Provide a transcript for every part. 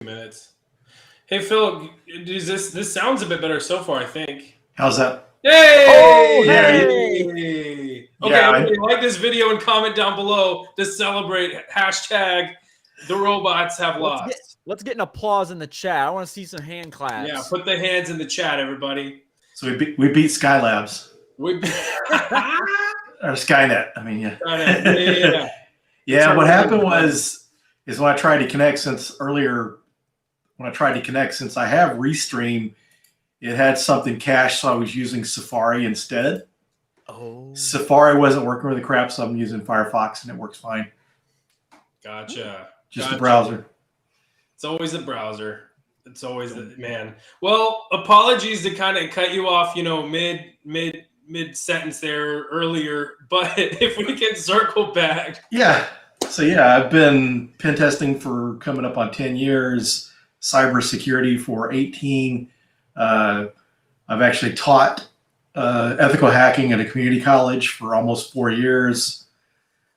minutes. Hey, Phil, this sounds a bit better so far, I think. How's that? Hey! Oh, hey! Okay, Yeah, everybody like this video and comment down below to celebrate hashtag the robots have lost. Let's get an applause in the chat. I want to see some hand claps. Yeah, put the hands in the chat, everybody. So we beat Skylabs. We beat or Skynet. I mean, yeah. yeah. Yeah, what happened is when I tried to connect since I have Restream, it had something cached, so I was using Safari instead. Oh. Safari wasn't working with the crap, so I'm using Firefox, and it works fine. Gotcha. Just the browser. It's always the browser. It's always the man. Well, apologies to kind of cut you off, mid sentence there earlier, but if we can circle back. Yeah. So yeah, I've been pen testing for coming up on 10 years, cybersecurity for 18. I've actually taught ethical hacking at a community college for almost 4 years.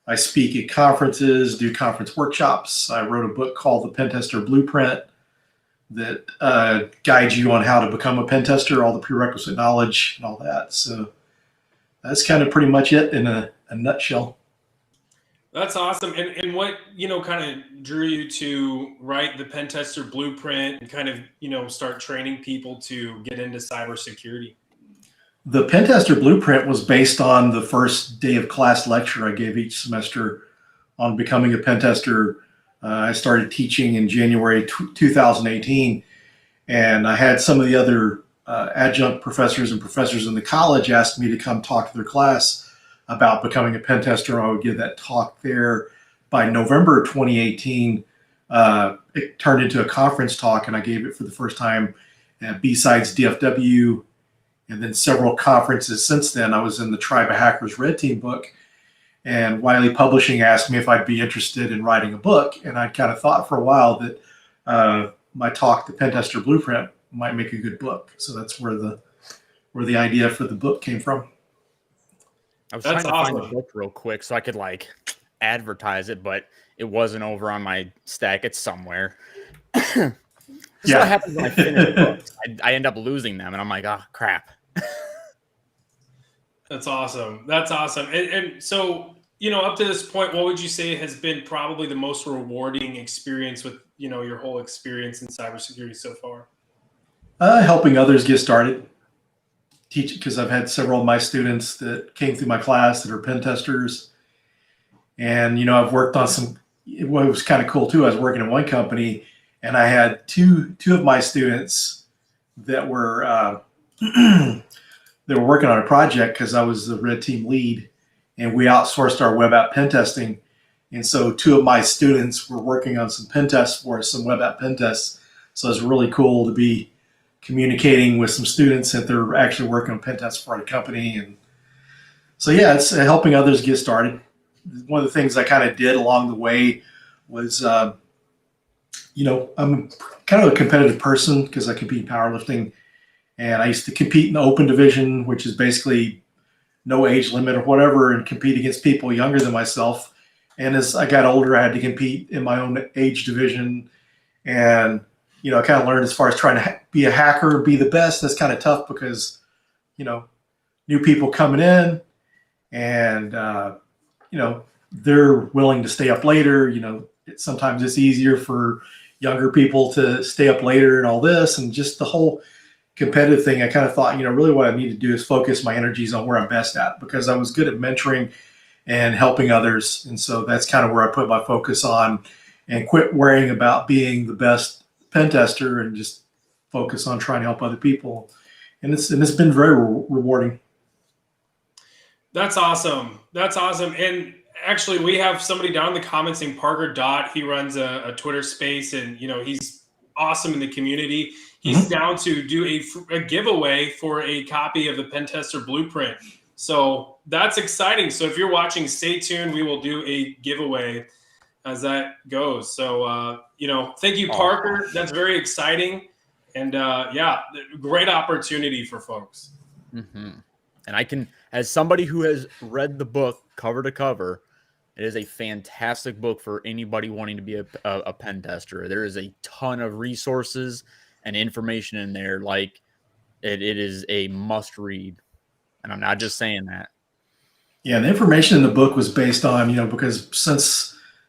I speak at conferences, do conference workshops. I wrote a book called The Pen Tester Blueprint that guides you on how to become a pen tester, all the prerequisite knowledge and all that. So that's kind of pretty much it in a nutshell. That's awesome. And what, kind of drew you to write the Pen Tester Blueprint and kind of, start training people to get into cybersecurity? The Pen Tester Blueprint was based on the first day of class lecture I gave each semester on becoming a pen tester. I started teaching in January 2018, and I had some of the other adjunct professors and professors in the college ask me to come talk to their class about becoming a pen tester. I would give that talk there. By November 2018, it turned into a conference talk, and I gave it for the first time at B-Sides DFW, and then several conferences since then. I was in the Tribe of Hackers Red Team book, and Wylie Publishing asked me if I'd be interested in writing a book, and I kind of thought for a while that my talk, The Pen Tester Blueprint, might make a good book. So that's where the idea for the book came from. I was trying to find the book real quick so I could advertise it, but it wasn't over on my stack. It's somewhere. This is what happens when I finish books. I end up losing them, and I'm like, oh, crap. That's awesome. That's awesome. And so, up to this point, what would you say has been probably the most rewarding experience with, your whole experience in cybersecurity so far? Helping others get started. Teaching, because I've had several of my students that came through my class that are pen testers. And, I've worked on some, it was kind of cool too. I was working in one company, and I had two of my students that were working on a project because I was the red team lead, and we outsourced our web app pen testing. And so two of my students were working on some pen tests for us, some web app pen tests. So it's really cool to be communicating with some students that they're actually working on pen tests for a company. And so, yeah, it's helping others get started. One of the things I kind of did along the way was, I'm kind of a competitive person because I compete in powerlifting. And I used to compete in the open division, which is basically no age limit or whatever, and compete against people younger than myself. And as I got older, I had to compete in my own age division. And, I kind of learned as far as trying to be a hacker, be the best, that's kind of tough because, new people coming in and, they're willing to stay up later. Sometimes it's easier for younger people to stay up later and all this, and just the whole competitive thing. I kind of thought, really what I need to do is focus my energies on where I'm best at, because I was good at mentoring and helping others. And so that's kind of where I put my focus on, and quit worrying about being the best pen tester and just focus on trying to help other people. And it's been very rewarding. That's awesome. That's awesome. And actually, we have somebody down in the comments named Parker Dot. He runs a Twitter space, and he's awesome in the community. He's down to do a giveaway for a copy of the Pen Tester Blueprint. So that's exciting. So if you're watching, stay tuned. We will do a giveaway as that goes. So, thank you, Parker. That's very exciting. And great opportunity for folks. Mm-hmm. And I can, as somebody who has read the book cover to cover It is a fantastic book for anybody wanting to be a pen tester. There is a ton of resources and information in there. Like it is a must read. And I'm not just saying that. Yeah, the information in the book was based on, because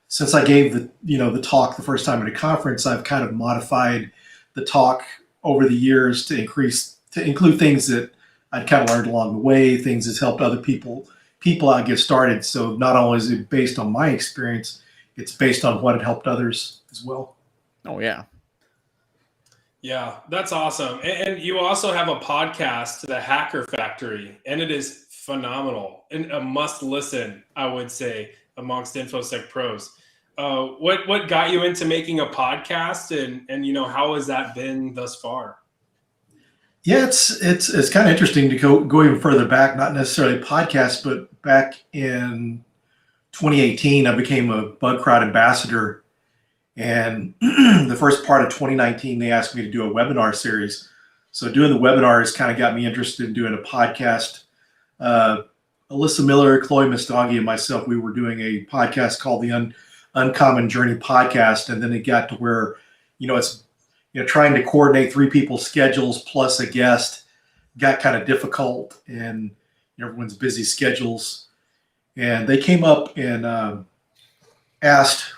since I gave the talk the first time at a conference, I've kind of modified the talk over the years to include things that I'd kind of learned along the way, things that's helped other people out get started. So not only is it based on my experience, it's based on what had helped others as well. Oh yeah. Yeah, that's awesome. And you also have a podcast, The Hacker Factory, and it is phenomenal and a must listen, I would say, amongst InfoSec pros. What got you into making a podcast, and how has that been thus far? Yeah, it's kind of interesting to go even further back, not necessarily a podcast, but back in 2018, I became a Bug Crowd ambassador. And the first part of 2019, they asked me to do a webinar series. So doing the webinars kind of got me interested in doing a podcast. Alyssa Miller, Chloe Mastagi, and myself, we were doing a podcast called the Uncommon Journey Podcast. And then it got to where, it's trying to coordinate 3 people's schedules plus a guest got kind of difficult, and everyone's busy schedules. And they came up and asked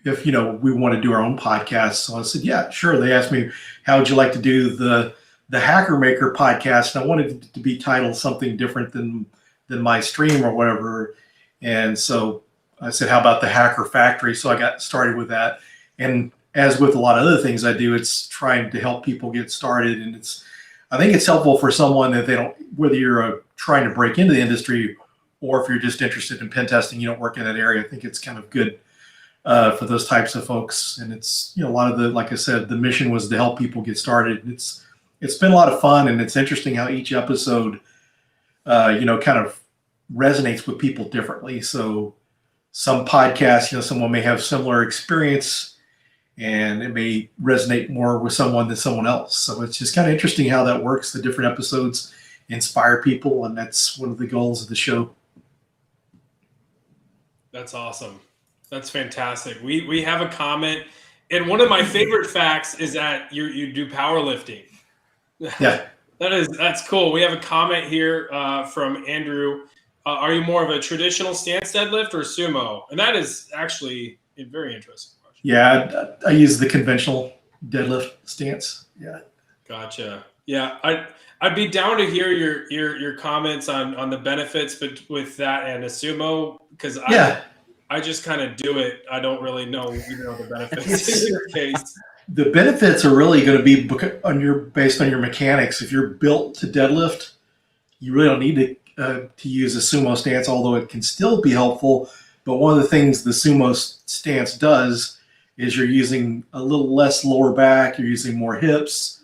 if we want to do our own podcast. So I said, yeah, sure. They asked me, how would you like to do the Hacker Maker podcast? And I wanted it to be titled something different than my stream or whatever. And so I said, how about the Hacker Factory? So I got started with that. And as with a lot of other things I do, it's trying to help people get started. And I think it's helpful for someone that whether you're trying to break into the industry or if you're just interested in pen testing, you don't work in that area. I think it's kind of good for those types of folks. And it's, a lot of like I said, the mission was to help people get started. It's been a lot of fun, and it's interesting how each episode, kind of resonates with people differently. So some podcasts, someone may have similar experience and it may resonate more with someone than someone else. So it's just kind of interesting how that works. The different episodes inspire people, and that's one of the goals of the show. That's awesome. That's fantastic. We have a comment, and one of my favorite facts is that you do powerlifting. Yeah, that's cool. We have a comment here from Andrew. Are you more of a traditional stance deadlift or sumo? And that is actually a very interesting question. Yeah, I use the conventional deadlift stance. Yeah. Gotcha. Yeah, I'd be down to hear your comments on the benefits with that and a sumo, because I just kind of do it. I don't really know the benefits in your case. The benefits are really going to be based on your mechanics. If you're built to deadlift, you really don't need to use a sumo stance, although it can still be helpful. But one of the things the sumo stance does is you're using a little less lower back, you're using more hips,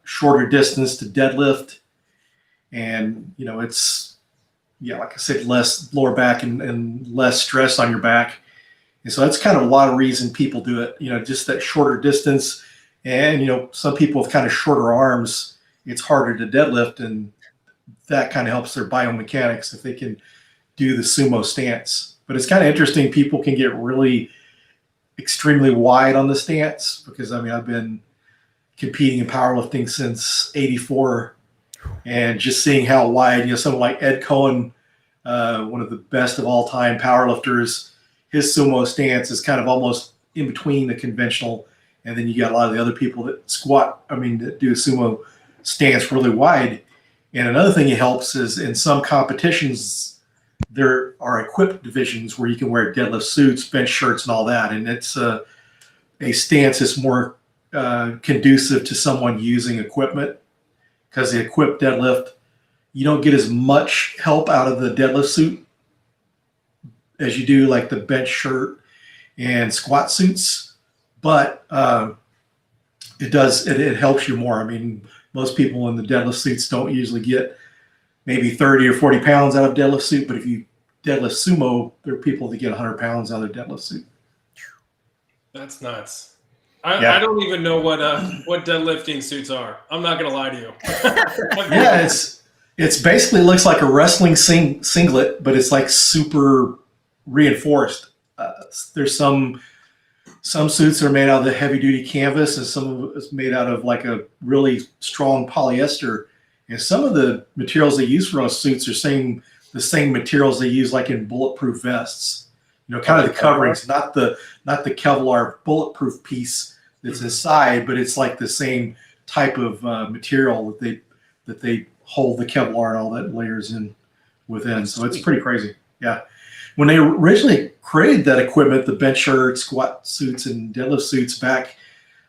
shorter distance to deadlift. And, it's, like I said, less lower back and less stress on your back. And so that's kind of a lot of reason people do it, just that shorter distance. And, some people with kind of shorter arms, it's harder to deadlift, and that kind of helps their biomechanics if they can do the sumo stance. But it's kind of interesting. People can get really extremely wide on the stance because, I've been competing in powerlifting since '84, and just seeing how wide, someone like Ed Cohen, one of the best of all time powerlifters, his sumo stance is kind of almost in between the conventional, and then you got a lot of the other people that that do sumo stance really wide. And another thing it helps is in some competitions, there are equipped divisions where you can wear deadlift suits, bench shirts, and all that. And it's a stance that's more conducive to someone using equipment, because the equipped deadlift, you don't get as much help out of the deadlift suit as you do like the bench shirt and squat suits, but it helps you more. Most people in the deadlift suits don't usually get maybe 30 or 40 pounds out of deadlift suit, but if you deadlift sumo, there are people that get 100 pounds out of their deadlift suit. That's nuts. I don't even know what deadlifting suits are. I'm not gonna lie to you. It's basically looks like a wrestling singlet, but it's like super reinforced. There's some suits are made out of the heavy duty canvas, and some of it is made out of like a really strong polyester. And some of the materials they use for those suits are the same materials they use like in bulletproof vests. Kind of the coverings, not the Kevlar bulletproof piece that's inside, but it's like the same type of material that they hold the Kevlar and all that layers in within. So it's pretty crazy. Yeah. When they originally created that equipment, the bench shirt, squat suits, and deadlift suits back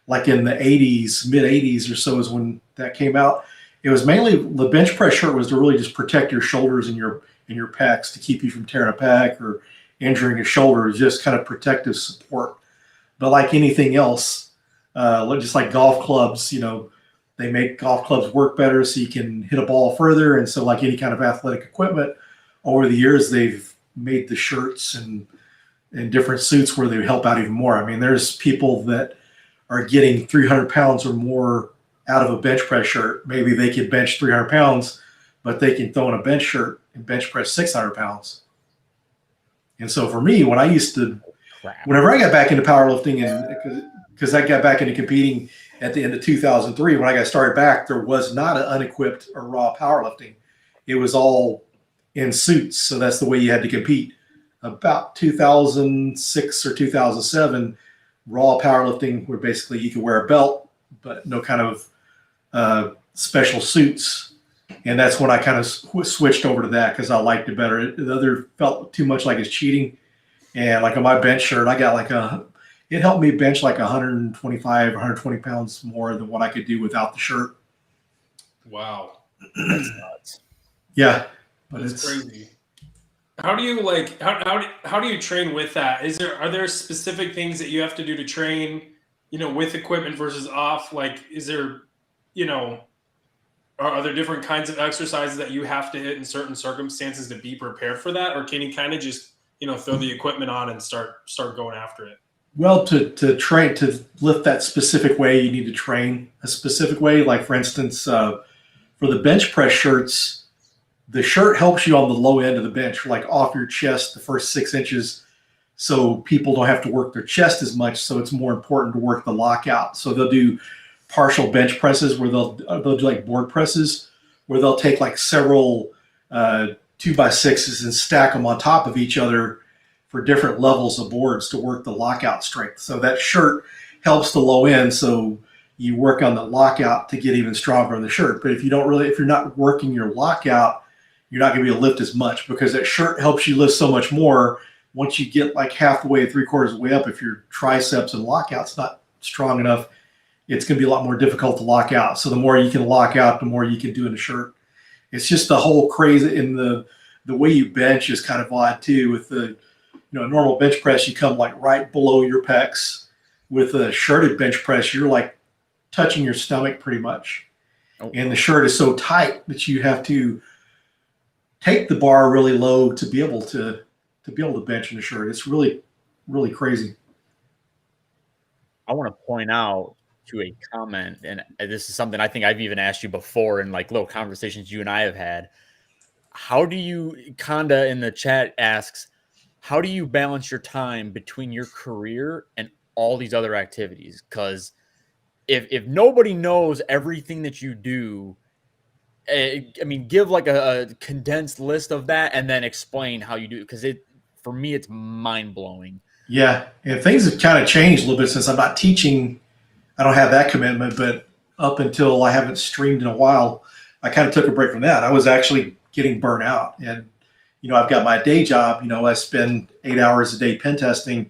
like in the 80s, mid 80s or so is when that came out. It was mainly the bench press shirt was to really just protect your shoulders and your pecs to keep you from tearing a pec or injuring your shoulder, just kind of protective support. But like anything else, just like golf clubs, they make golf clubs work better so you can hit a ball further. And so like any kind of athletic equipment, over the years, they've made the shirts and different suits where they help out even more. I mean, there's people that are getting 300 pounds or more out of a bench press shirt. Maybe they can bench 300 pounds, but they can throw in a bench shirt and bench press 600 pounds. And so for me, whenever I got back into powerlifting, and because I got back into competing at the end of 2003, when I got started back, there was not an unequipped or raw powerlifting. It was all in suits. So that's the way you had to compete. About 2006 or 2007, raw powerlifting, where basically you could wear a belt, but no kind of special suits. And that's when I kind of switched over to that because I liked it better. The other felt too much like it's cheating. And like on my bench shirt, I got it helped me bench like 125, 120 pounds more than what I could do without the shirt. Wow. That's nuts. Yeah. But it's crazy. How do you how do you train with that? Are there specific things that you have to do to train, with equipment versus off? Like, is there, are there different kinds of exercises that you have to hit in certain circumstances to be prepared for that? Or can you kind of just, throw the equipment on and start going after it? Well, to train, to lift that specific way, you need to train a specific way. Like for instance, for the bench press shirts, the shirt helps you on the low end of the bench, like off your chest, the first 6 inches. So people don't have to work their chest as much. So it's more important to work the lockout. So they'll do partial bench presses where they'll do like board presses, where they'll take like several 2x6s and stack them on top of each other for different levels of boards to work the lockout strength. So that shirt helps the low end. So you work on the lockout to get even stronger on the shirt. But if you're not working your lockout, you're not going to be able to lift as much because that shirt helps you lift so much more. Once you get like half the way, 3/4 of the way up, if your triceps and lockout's not strong enough, it's going to be a lot more difficult to lock out. So the more you can lock out, the more you can do in a shirt. It's just the whole crazy in the way you bench is kind of odd too. With the normal bench press, you come like right below your pecs. With a shirted bench press, you're like touching your stomach pretty much. Oh. And the shirt is so tight that you have to take the bar really low to be able to bench in the shirt. It's really, really crazy. I want to point out to a comment, and this is something I think I've even asked you before in like little conversations you and I have had. How do you, Conda in the chat asks, how do you balance your time between your career and all these other activities? Because if nobody knows everything that you do, I mean, give like a condensed list of that and then explain how you do it. Because for me, it's mind blowing. Yeah. And things have kind of changed a little bit since I'm not teaching. I don't have that commitment, but up until I haven't streamed in a while, I kind of took a break from that. I was actually getting burnt out. And, I've got my day job, I spend 8 hours a day pen testing.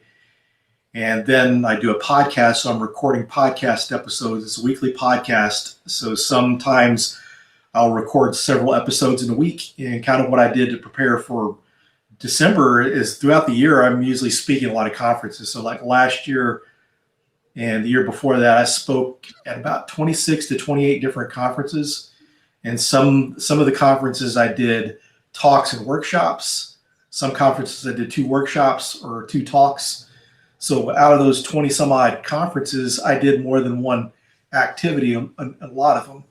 And then I do a podcast. So I'm recording podcast episodes. It's a weekly podcast. So sometimes I'll record several episodes in a week. And kind of what I did to prepare for December is throughout the year, I'm usually speaking at a lot of conferences. So like last year and the year before that, I spoke at about 26 to 28 different conferences. And some of the conferences I did talks and workshops. Some conferences I did 2 workshops or 2 talks. So out of those 20 some odd conferences, I did more than one activity, a lot of them.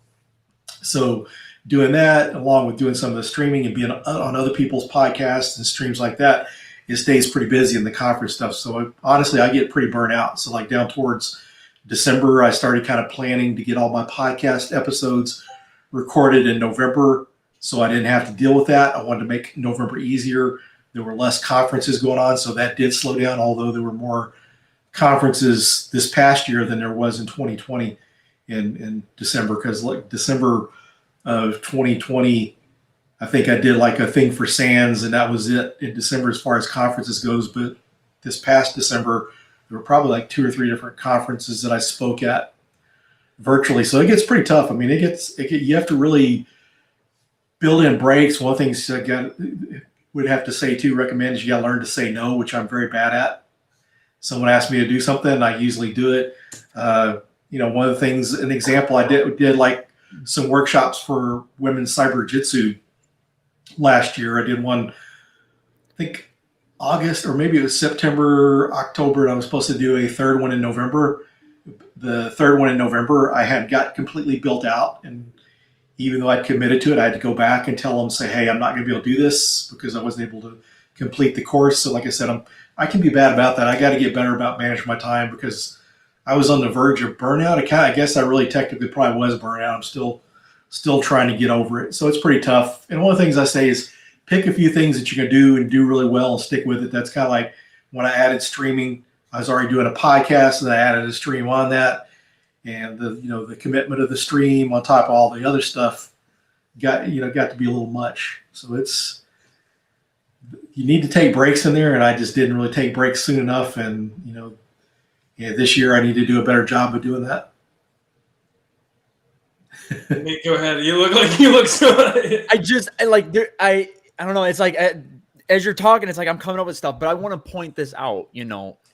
So doing that, along with doing some of the streaming and being on other people's podcasts and streams like that, it stays pretty busy in the conference stuff. So honestly, I get pretty burnt out. So like down towards December, I started kind of planning to get all my podcast episodes recorded in November, so I didn't have to deal with that. I wanted to make November easier. There were less conferences going on, so that did slow down, although there were more conferences this past year than there was in 2020 in December, because like December of 2020, I think I did like a thing for SANS, and that was it in December as far as conferences goes. But this past December, there were probably like 2 or 3 different conferences that I spoke at virtually. So it gets pretty tough. I mean, you have to really build in breaks. One of the things I would have to say too, recommend is you got to learn to say no, which I'm very bad at. Someone asks me to do something, I usually do it. One of the things, an example, I did like some workshops for women's cyber jiu-jitsu last year. I did one, I think August, or maybe it was September, October, and I was supposed to do a third one in November. The third one in November, I had got completely built out, and even though I'd committed to it, I had to go back and tell them, say, hey, I'm not going to be able to do this because I wasn't able to complete the course. So like I said, I can be bad about that. I got to get better about managing my time, because I was on the verge of burnout. I guess I really technically probably was burnout. I'm still trying to get over it. So it's pretty tough. And one of the things I say is pick a few things that you can do and do really well and stick with it. That's kind of like when I added streaming. I was already doing a podcast, and I added a stream on that. And the commitment of the stream on top of all the other stuff got to be a little much. So you need to take breaks in there, and I just didn't really take breaks soon enough. And this year I need to do a better job of doing that. Nate, go ahead. You look so. I don't know. It's like as you're talking, it's like I'm coming up with stuff, but I want to point this out,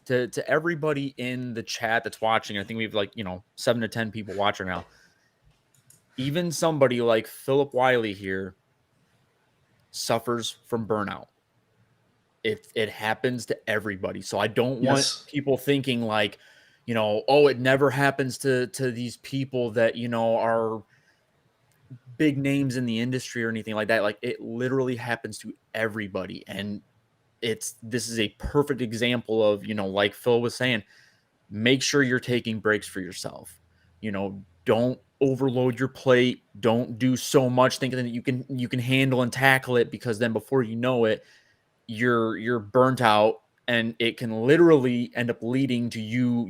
to everybody in the chat that's watching. I think we have 7 to 10 people watching now. Even somebody like Phillip Wylie here suffers from burnout. It happens to everybody. So I don't want people thinking like, it never happens to these people that, are big names in the industry or anything like that. Like, it literally happens to everybody. And this is a perfect example of, like Phil was saying, make sure you're taking breaks for yourself. Don't overload your plate. Don't do so much thinking that you can handle and tackle it, because then before you know it, you're burnt out, and it can literally end up leading to you.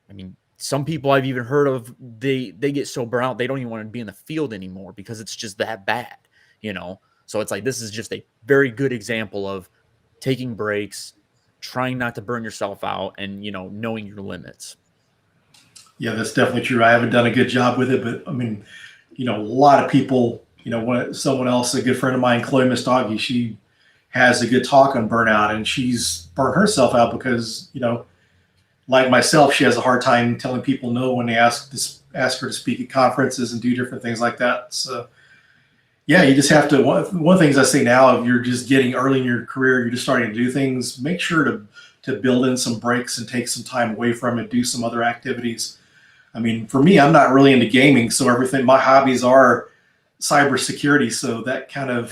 I mean, some people I've even heard of, they get so burnt out they don't even want to be in the field anymore because it's just that bad. So it's like, this is just a very good example of taking breaks, trying not to burn yourself out, and knowing your limits. Yeah, that's definitely true. I haven't done a good job with it, but I mean, a lot of people, when someone else, a good friend of mine, Chloe Mistagi, she has a good talk on burnout, and she's burnt herself out because, like myself, she has a hard time telling people no when they ask her to speak at conferences and do different things like that. So yeah, you just have to, one of the things I say now, if you're just getting early in your career, you're just starting to do things, make sure to build in some breaks and take some time away from it, do some other activities. I mean, for me, I'm not really into gaming, so my hobbies are cybersecurity. So that kind of,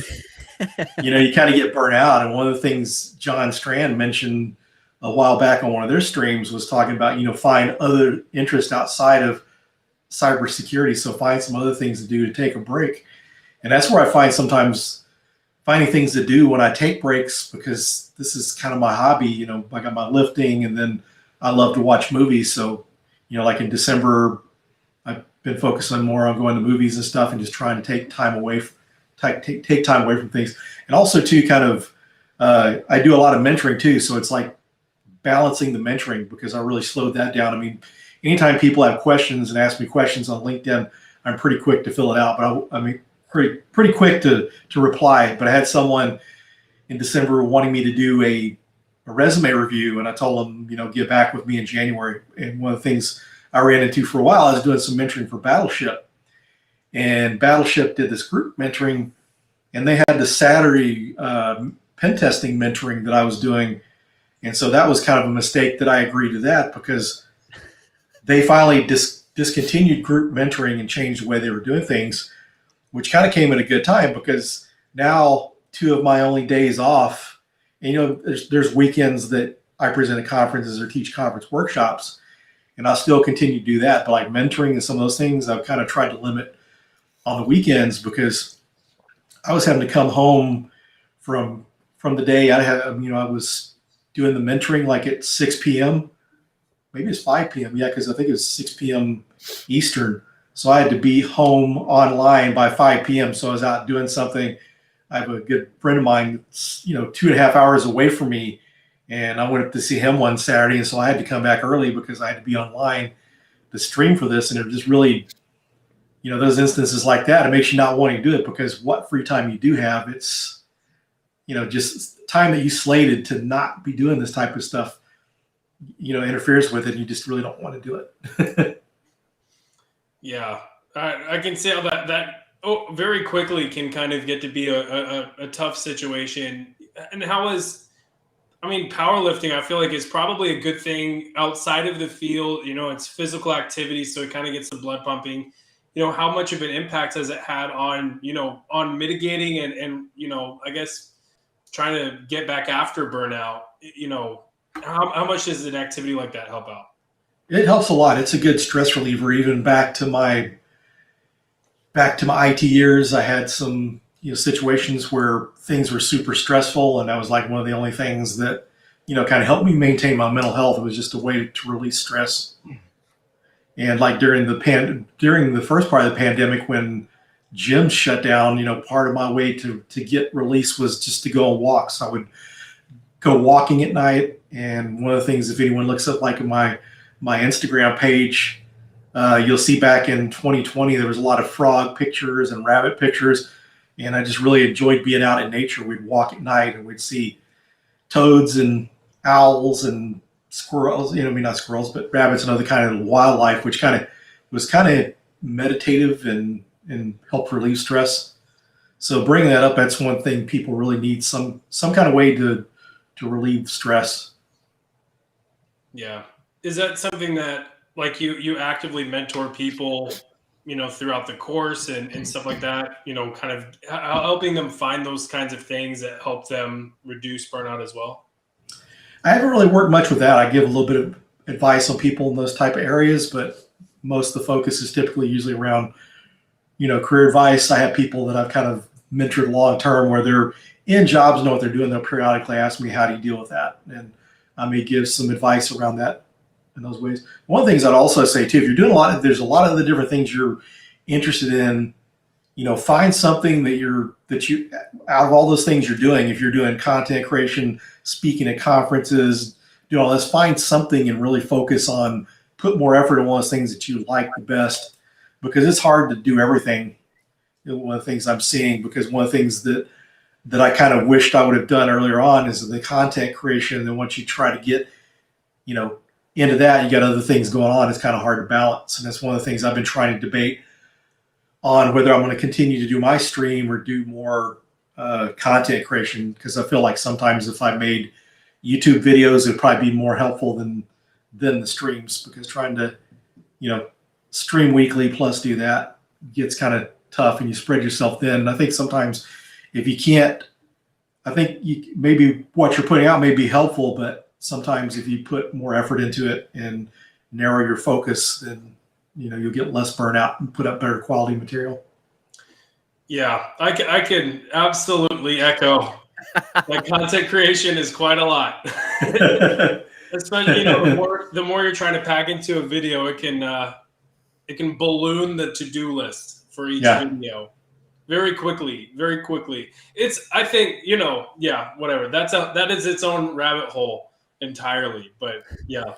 you kind of get burnt out. And one of the things John Strand mentioned a while back on one of their streams was talking about, find other interests outside of cybersecurity. So find some other things to do to take a break. And that's where I find sometimes finding things to do when I take breaks, because this is kind of my hobby. I got my lifting, and then I love to watch movies. So, like in December, I've been focusing more on going to movies and stuff, and just trying to take time away, take time away from things. And also too, kind of, I do a lot of mentoring too. So it's like balancing the mentoring, because I really slowed that down. I mean, anytime people have questions and ask me questions on LinkedIn, I'm pretty quick to fill it out, but pretty quick to reply. But I had someone in December wanting me to do a resume review, and I told them, get back with me in January. And one of the things I ran into for a while, I was doing some mentoring for Battleship, and Battleship did this group mentoring, and they had the Saturday pen testing mentoring that I was doing. And so that was kind of a mistake that I agreed to that, because they finally discontinued group mentoring and changed the way they were doing things, which kind of came at a good time, because now 2 of my only days off And, there's weekends that I present at conferences or teach conference workshops, and I'll still continue to do that. But like mentoring and some of those things, I've kind of tried to limit on the weekends, because I was having to come home from the day I was doing the mentoring like at 6 p.m. Maybe it's 5 p.m. Yeah, because I think it was 6 p.m. Eastern. So I had to be home online by 5 p.m. So I was out doing something. I have a good friend of mine that's, 2.5 hours away from me, and I went up to see him one Saturday. And so I had to come back early because I had to be online to stream for this. And it just really, those instances like that, it makes you not wanting to do it, because what free time you do have, it's, just time that you slated to not be doing this type of stuff, interferes with it. And you just really don't want to do it. Yeah, I can see how that very quickly can kind of get to be a tough situation. And powerlifting, I feel like, is probably a good thing outside of the field. It's physical activity, so it kind of gets the blood pumping. How much of an impact has it had on, on mitigating and I guess trying to get back after burnout? How much does an activity like that help out? It helps a lot. It's a good stress reliever. Even back to my IT years, I had some situations where things were super stressful, and that was like one of the only things that kind of helped me maintain my mental health. It was just a way to release stress. And like during the first part of the pandemic, when gyms shut down, part of my way to get release was just to go on walks. I would go walking at night, and one of the things, if anyone looks up like my Instagram page, you'll see back in 2020 there was a lot of frog pictures and rabbit pictures, and I just really enjoyed being out in nature. We'd walk at night and we'd see toads and owls and squirrels, not squirrels, but rabbits and other kind of wildlife, which was kind of meditative and helped relieve stress. So bringing that up, that's one thing people really need, some kind of way to relieve stress. Yeah. Is that something that, like, you actively mentor people, throughout the course and stuff like that, kind of helping them find those kinds of things that help them reduce burnout as well? I haven't really worked much with that. I give a little bit of advice on people in those type of areas, but most of the focus is typically usually around, career advice. I have people that I've kind of mentored long term where they're in jobs, know what they're doing. They'll periodically ask me, how do you deal with that? And I may give some advice around that in those ways. One of the things I'd also say too, if you're doing there's a lot of the different things you're interested in, find something that you out of all those things you're doing, if you're doing content creation, speaking at conferences, doing all this, find something and really focus on, put more effort in one of those things that you like the best, because it's hard to do everything. One of the things I'm seeing, because one of the things that I kind of wished I would have done earlier on is the content creation. And then once you try to get, into that, you got other things going on. It's kind of hard to balance. And that's one of the things I've been trying to debate on, whether I'm going to continue to do my stream or do more content creation, because I feel like sometimes if I made YouTube videos, it'd probably be more helpful than the streams, because trying to, stream weekly plus do that gets kind of tough and you spread yourself thin. And I think sometimes if you can't, maybe what you're putting out may be helpful, but sometimes if you put more effort into it and narrow your focus, then you'll get less burnout and put up better quality material. Yeah, I can absolutely echo. Like, content creation is quite a lot. Especially, the more you're trying to pack into a video, it can balloon the to-do list for each video very quickly. I think, whatever. That is its own rabbit hole entirely. But yeah,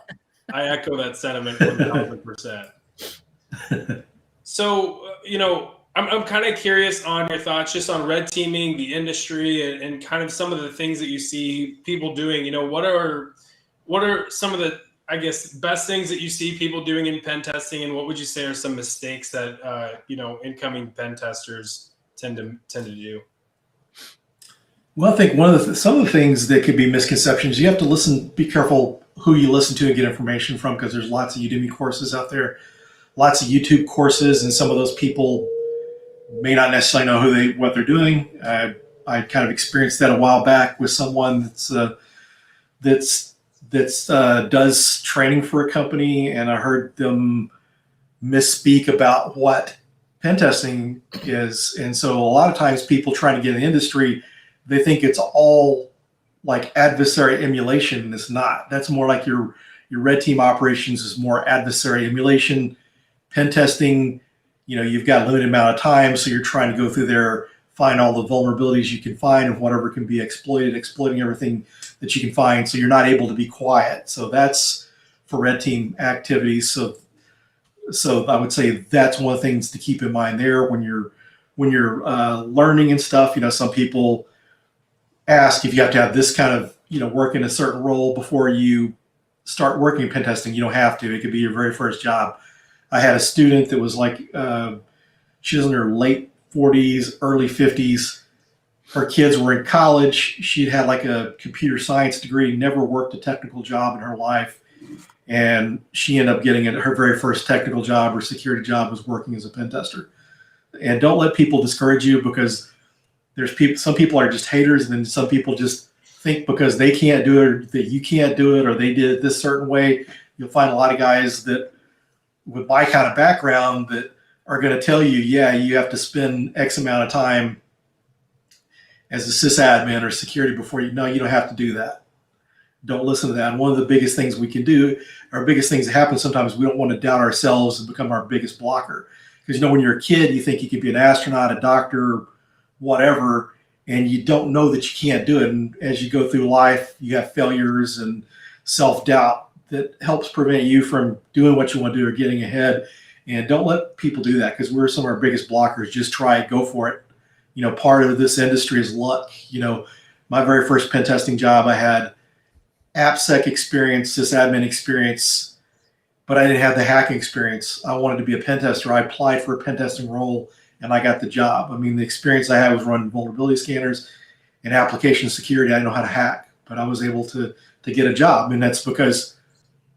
I echo that sentiment 1000%. So, I'm kind of curious on your thoughts just on red teaming, the industry, and kind of some of the things that you see people doing. What are some of the, I guess, best things that you see people doing in pen testing, and what would you say are some mistakes that incoming pen testers tend to do? Well, I think some of the things that could be misconceptions, you have to be careful who you listen to and get information from, because there's lots of Udemy courses out there, lots of YouTube courses, and some of those people may not necessarily know what they're doing. I kind of experienced that a while back with someone that's does training for a company, and I heard them misspeak about what pen testing is. And so a lot of times people trying to get in the industry, they think it's all like adversary emulation, and it's not. That's more like your red team operations is more adversary emulation. Pen testing, you've got a limited amount of time, so you're trying to go through there, find all the vulnerabilities you can find of whatever can be exploited, exploiting everything that you can find, so you're not able to be quiet. So that's for red team activities. So I would say that's one of the things to keep in mind there when you're learning and stuff. Some people ask if you have to have this kind of work in a certain role before you start working pen testing. You don't have to. It could be your very first job. I had a student that was like she was in her late 40s, early 50s. Her kids were in college. She'd had like a computer science degree, never worked a technical job in her life. And she ended up getting her very first technical job or security job was working as a pen tester. And don't let people discourage you, because some people are just haters, and then some people just think because they can't do it or that you can't do it or they did it this certain way. You'll find a lot of guys that with my kind of background that are going to tell you, yeah, you have to spend X amount of time as a sysadmin or security before you don't have to do that. Don't listen to that. And one of the biggest things we can do, our biggest things that happen sometimes, we don't want to doubt ourselves and become our biggest blocker. Because when you're a kid, you think you could be an astronaut, a doctor, whatever, and you don't know that you can't do it. And as you go through life, you have failures and self-doubt that helps prevent you from doing what you want to do or getting ahead. And don't let people do that, because we're some of our biggest blockers. Just try it, go for it. Part of this industry is luck. My very first pen testing job, I had AppSec experience, sysadmin experience, but I didn't have the hacking experience. I wanted to be a pen tester. I applied for a pen testing role and I got the job. I mean, the experience I had was running vulnerability scanners and application security. I didn't know how to hack, but I was able to get a job. And that's because,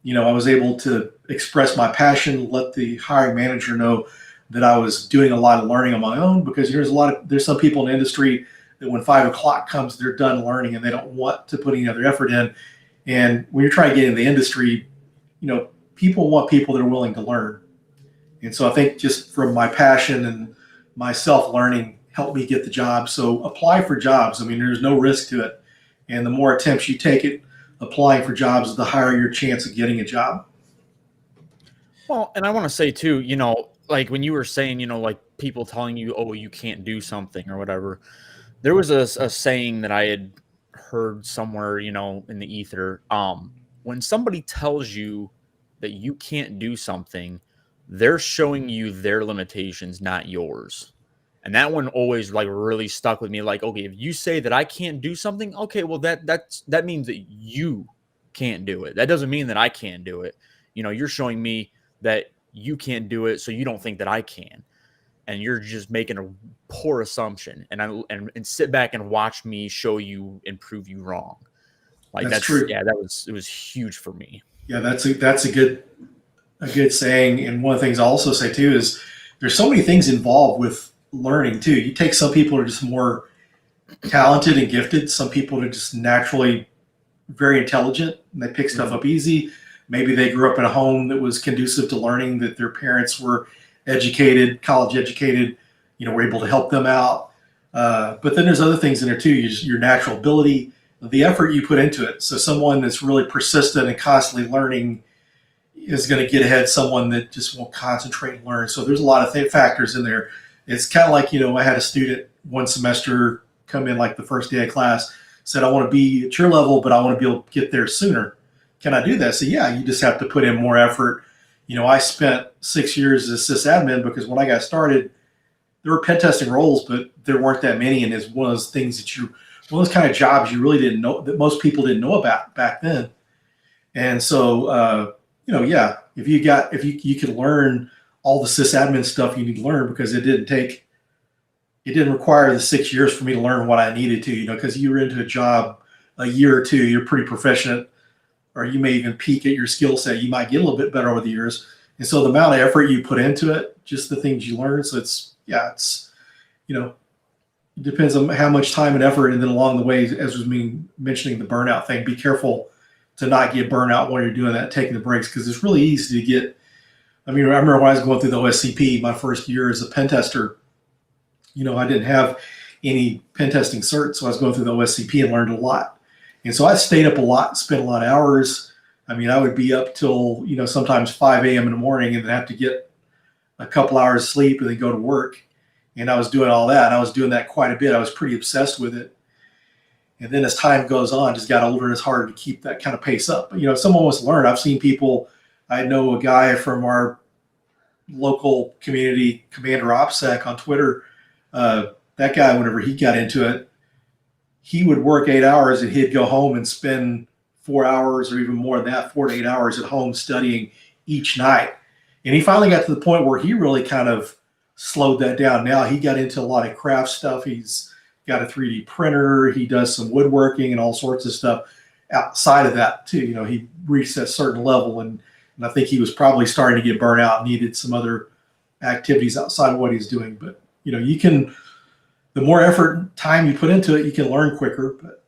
I was able to express my passion, let the hiring manager know that I was doing a lot of learning on my own, because there's some people in the industry that when 5 o'clock comes, they're done learning and they don't want to put any other effort in. And when you're trying to get in the industry, people want people that are willing to learn. And so I think just from my passion and my self-learning helped me get the job. So apply for jobs. I mean, there's no risk to it. And the more attempts you take at applying for jobs, the higher your chance of getting a job. Well, and I want to say too, like when you were saying, like people telling you, oh, you can't do something or whatever. There was a saying that I had heard somewhere, in the ether. When somebody tells you that you can't do something, they're showing you their limitations, not yours. And that one always like really stuck with me. Like, okay, if you say that I can't do something, okay, well that means that you can't do it. That doesn't mean that I can't do it. You're showing me that you can't do it, so you don't think that I can. And you're just making a poor assumption, and sit back and watch me show you and prove you wrong. Like that's true. Yeah, it was huge for me. Yeah, that's a good saying. And one of the things I also say too is there's so many things involved with learning too. You take some people who are just more talented and gifted. Some people are just naturally very intelligent and they pick stuff up easy. Maybe they grew up in a home that was conducive to learning, that their parents were educated, college educated, were able to help them out. But then there's other things in there too. Your natural ability, the effort you put into it. So someone that's really persistent and constantly learning is going to get ahead of someone that just won't concentrate and learn. So there's a lot of factors in there. It's kind of like, I had a student one semester come in like the first day of class, said, I want to be at your level, but I want to be able to get there sooner. Can I do that? So yeah, you just have to put in more effort. I spent 6 years as sysadmin because when I got started, there were pen testing roles, but there weren't that many. And it's one of those things one of those kind of jobs you really didn't know, that most people didn't know about back then. And so, yeah, if you could learn all the sysadmin stuff you need to learn, because it didn't require the 6 years for me to learn what I needed to, because you were into a job a year or two, you're pretty proficient, or you may even peak at your skill set. You might get a little bit better over the years. And so the amount of effort you put into it, just the things you learn. So it depends on how much time and effort, and then along the way, as was mentioning the burnout thing, be careful to not get burnout while you're doing that, taking the breaks, because it's really easy to get. I mean, I remember when I was going through the OSCP, my first year as a pen tester, I didn't have any pen testing certs, so I was going through the OSCP and learned a lot. And so I stayed up a lot, spent a lot of hours. I mean, I would be up till, sometimes 5 a.m. in the morning and then have to get a couple hours sleep and then go to work. And I was doing all that. I was doing that quite a bit. I was pretty obsessed with it. And then as time goes on, just got older, and it's harder to keep that kind of pace up. But, if someone wants to learn, I've seen people, I know a guy from our local community, Commander OPSEC on Twitter. That guy, whenever he got into it, he would work 8 hours and he'd go home and spend 4 hours or even more than that, 4 to 8 hours at home studying each night. And he finally got to the point where he really kind of slowed that down. Now he got into a lot of craft stuff. He's got a 3D printer. He does some woodworking and all sorts of stuff outside of that too. He reached that certain level, and I think he was probably starting to get burnt out and needed some other activities outside of what he's doing. But, the more effort and time you put into it, you can learn quicker. But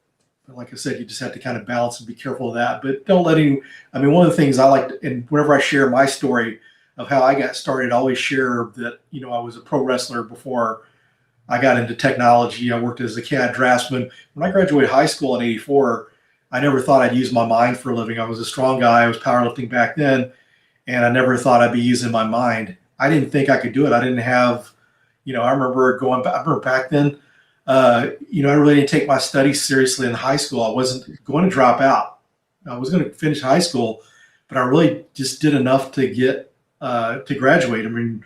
like I said, you just have to kind of balance and be careful of that. But don't let one of the things I like, and whenever I share my story of how I got started, I always share that, I was a pro wrestler before I got into technology. I worked as a CAD draftsman. When I graduated high school in '84, I never thought I'd use my mind for a living. I was a strong guy. I was powerlifting back then, and I never thought I'd be using my mind. I didn't think I could do it. I didn't have, I remember back then, I really didn't take my studies seriously in high school. I wasn't going to drop out. I was going to finish high school, but I really just did enough to get to graduate. I mean,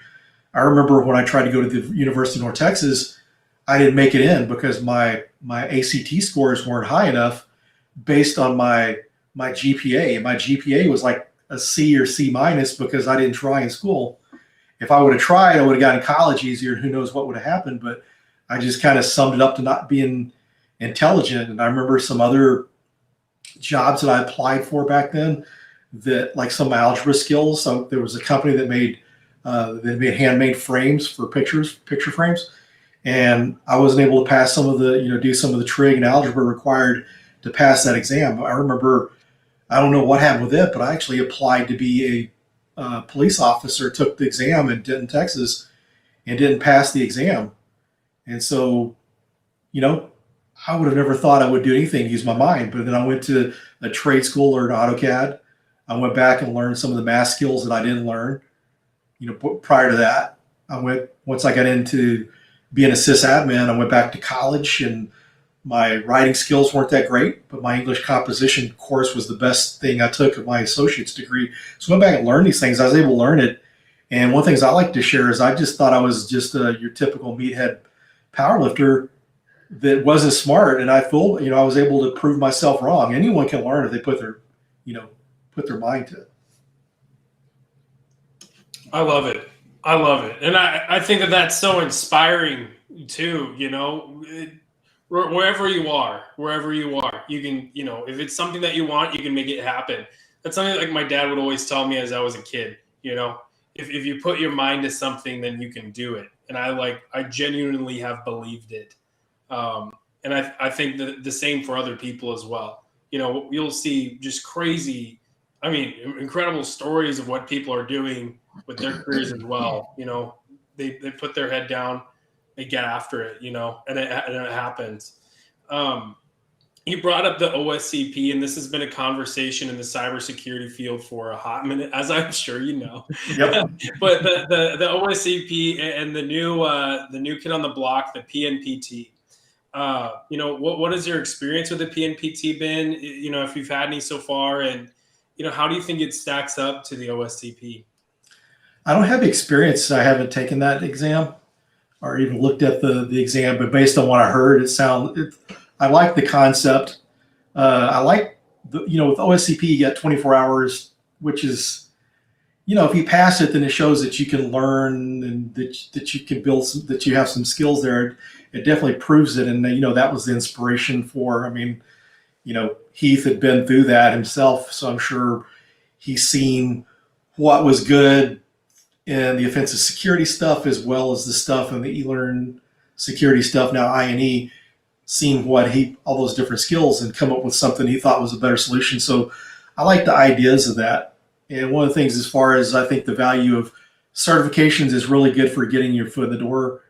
I remember when I tried to go to the University of North Texas, I didn't make it in because my ACT scores weren't high enough based on my GPA. My GPA was like a C or C minus because I didn't try in school. If I would have tried, I would have gotten college easier, and who knows what would have happened. But I just kind of summed it up to not being intelligent. And I remember some other jobs that I applied for back then that, like, some algebra skills. So there was a company that made handmade frames for picture frames. And I wasn't able to pass some of the, do some of the trig and algebra required to pass that exam. I remember, I don't know what happened with it, but I actually applied to be a police officer, took the exam in Denton, Texas, and didn't pass the exam. And so, I would have never thought I would do anything, use my mind. But then I went to a trade school, learned AutoCAD. I went back and learned some of the math skills that I didn't learn, prior to that. Once I got into being a sysadmin, I went back to college, and my writing skills weren't that great, but my English composition course was the best thing I took of my associate's degree. So I went back and learned these things. I was able to learn it. And one of the things I like to share is I just thought I was just your typical meathead powerlifter that wasn't smart. And I was able to prove myself wrong. Anyone can learn if they put their mind to it. I love it. And I think that that's so inspiring too, wherever you are, you can, if it's something that you want, you can make it happen. That's something like my dad would always tell me as I was a kid, if you put your mind to something, then you can do it. And I genuinely have believed it. And I think that the same for other people as well. You'll see just crazy, incredible stories of what people are doing with their careers as well. They put their head down, they get after it, and it happens. You brought up the OSCP, and this has been a conversation in the cybersecurity field for a hot minute, as I'm sure you know. Yep. But the OSCP and the new kid on the block, the PNPT. What has your experience with the PNPT been? If you've had any so far, and how do you think it stacks up to the OSCP? I don't have experience. I haven't taken that exam or even looked at the exam, but based on what I heard, I like the concept. I like with OSCP, you get 24 hours, which is, if you pass it, then it shows that you can learn and that you can build that you have some skills there. It definitely proves it. And, that was the inspiration for, Heath had been through that himself. So I'm sure he's seen what was good in the offensive security stuff, as well as the stuff in the e-learn security stuff, now I&E, seen all those different skills and come up with something he thought was a better solution. So I like the ideas of that. And one of the things, as far as I think the value of certifications is really good for getting your foot in the door.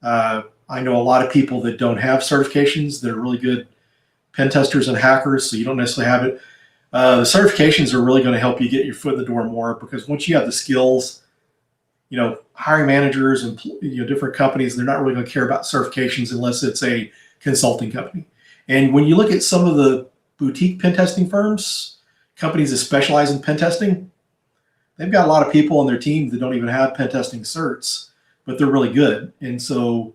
I know a lot of people that don't have certifications that are really good pen testers and hackers, so you don't necessarily have it. The certifications are really going to help you get your foot in the door more, because once you have the skills, hiring managers and different companies, they're not really going to care about certifications unless it's a consulting company. And when you look at some of the boutique pen testing firms, companies that specialize in pen testing, they've got a lot of people on their team that don't even have pen testing certs, but they're really good. And so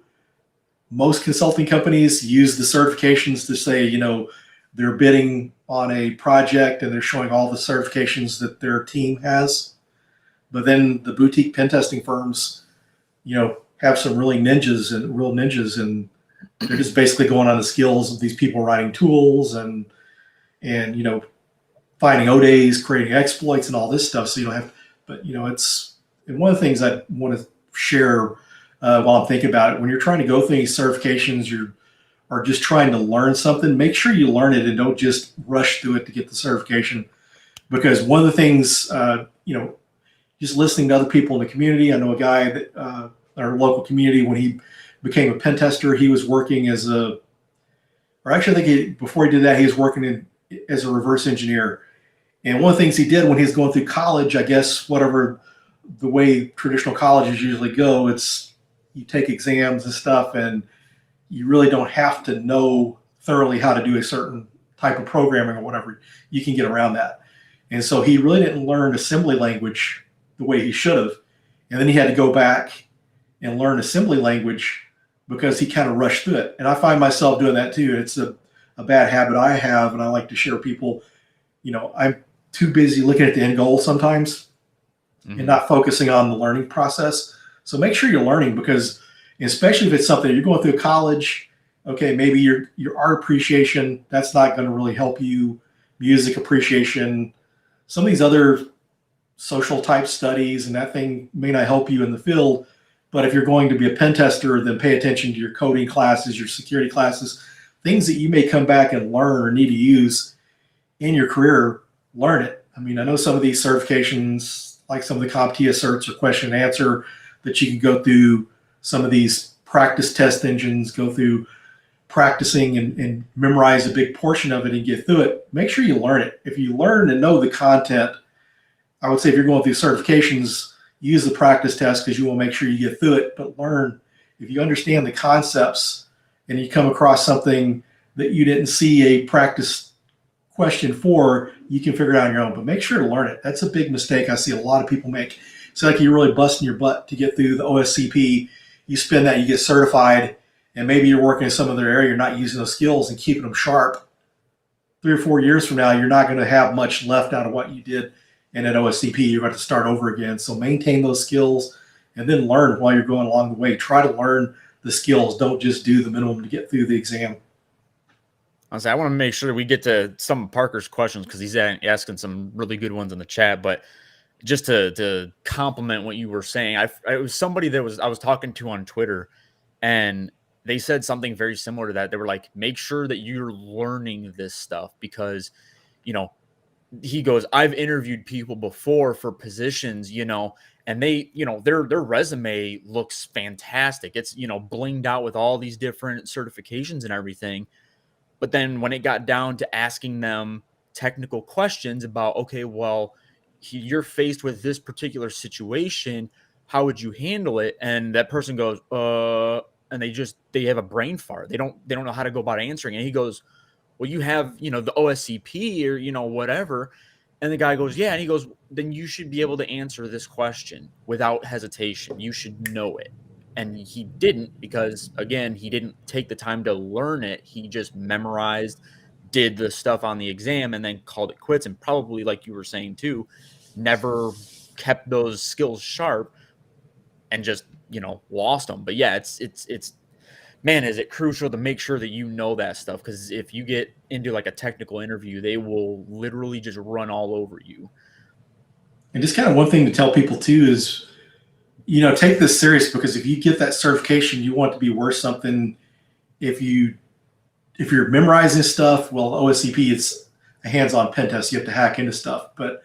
most consulting companies use the certifications to say, they're bidding on a project and they're showing all the certifications that their team has. But then the boutique pen testing firms, have some real ninjas, and they're just basically going on the skills of these people writing tools and finding ODAs, creating exploits, and all this stuff. So you don't have, but it's, and one of the things I want to share while I'm thinking about it, when you're trying to go through these certifications, are just trying to learn something, make sure you learn it and don't just rush through it to get the certification. Because one of the things, just listening to other people in the community, I know a guy that our local community, when he became a pen tester, he was working as before he did that, he was working as a reverse engineer. And one of the things he did when he was going through college, I guess, whatever the way traditional colleges usually go, it's you take exams and stuff, and you really don't have to know thoroughly how to do a certain type of programming or whatever. You can get around that. And so he really didn't learn assembly language the way he should have. And then he had to go back and learn assembly language because he kind of rushed through it. And I find myself doing that too. It's a bad habit I have, and I like to share people, I'm too busy looking at the end goal sometimes and not focusing on the learning process. So make sure you're learning, because especially if it's something you're going through college, okay, maybe your art appreciation, that's not going to really help you. Music appreciation, some of these other social type studies, and that thing may not help you in the field. But if you're going to be a pen tester, then pay attention to your coding classes, your security classes, things that you may come back and learn or need to use in your career. Learn it. I mean, I know some of these certifications, like some of the CompTIA certs or question and answer, that you can go through some of these practice test engines, go through practicing and memorize a big portion of it and get through it. Make sure you learn it. If you learn and know the content, I would say if you're going through certifications, use the practice test because you will make sure you get through it, but learn. If you understand the concepts and you come across something that you didn't see a practice question for, you can figure it out on your own, but make sure to learn it. That's a big mistake I see a lot of people make. It's like you're really busting your butt to get through the OSCP. You spend that, you get certified, and maybe you're working in some other area, you're not using those skills and keeping them sharp. 3 or 4 years from now, you're not going to have much left out of what you did in an OSCP. You're going to start over again. So maintain those skills and then learn while you're going along the way. Try to learn the skills. Don't just do the minimum to get through the exam. Honestly, I want to make sure that we get to some of Parker's questions because he's asking some really good ones in the chat. But just to complement what you were saying, it was somebody that I was talking to on Twitter, and they said something very similar to that. They were like, make sure that you're learning this stuff because, he goes, I've interviewed people before for positions, and they, their resume looks fantastic. It's, blinged out with all these different certifications and everything. But then when it got down to asking them technical questions about, okay, well, you're faced with this particular situation, how would you handle it? And that person goes, and they have a brain fart. They don't know how to go about answering. And he goes, well, you have, the OSCP or, whatever. And the guy goes, yeah. And he goes, then you should be able to answer this question without hesitation. You should know it. And he didn't because, again, he didn't take the time to learn it. He just memorized, did the stuff on the exam, and then called it quits. And probably, like you were saying too, never kept those skills sharp and just, lost them. But yeah, it's man, is it crucial to make sure that you know that stuff, because if you get into like a technical interview, they will literally just run all over you. And just kind of one thing to tell people too is take this serious, because if you get that certification, you want it to be worth something. If you're memorizing stuff, well, OSCP, it's a hands-on pen test. You have to hack into stuff. But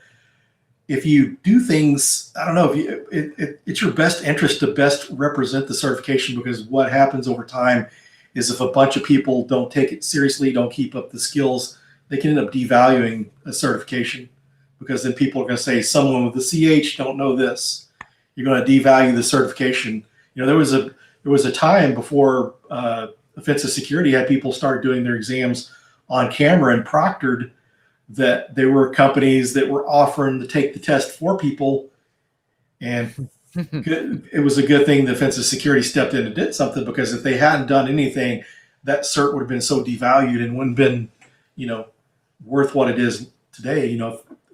if you do things, I don't know, it's your best interest to best represent the certification, because what happens over time is if a bunch of people don't take it seriously, don't keep up the skills, they can end up devaluing a certification, because then people are going to say someone with the CH don't know this. You're going to devalue the certification. There was a time before offensive security had people start doing their exams on camera and proctored, that there were companies that were offering to take the test for people. And it was a good thing the offensive security stepped in and did something, because if they hadn't done anything, that cert would have been so devalued and wouldn't have been, worth what it is today,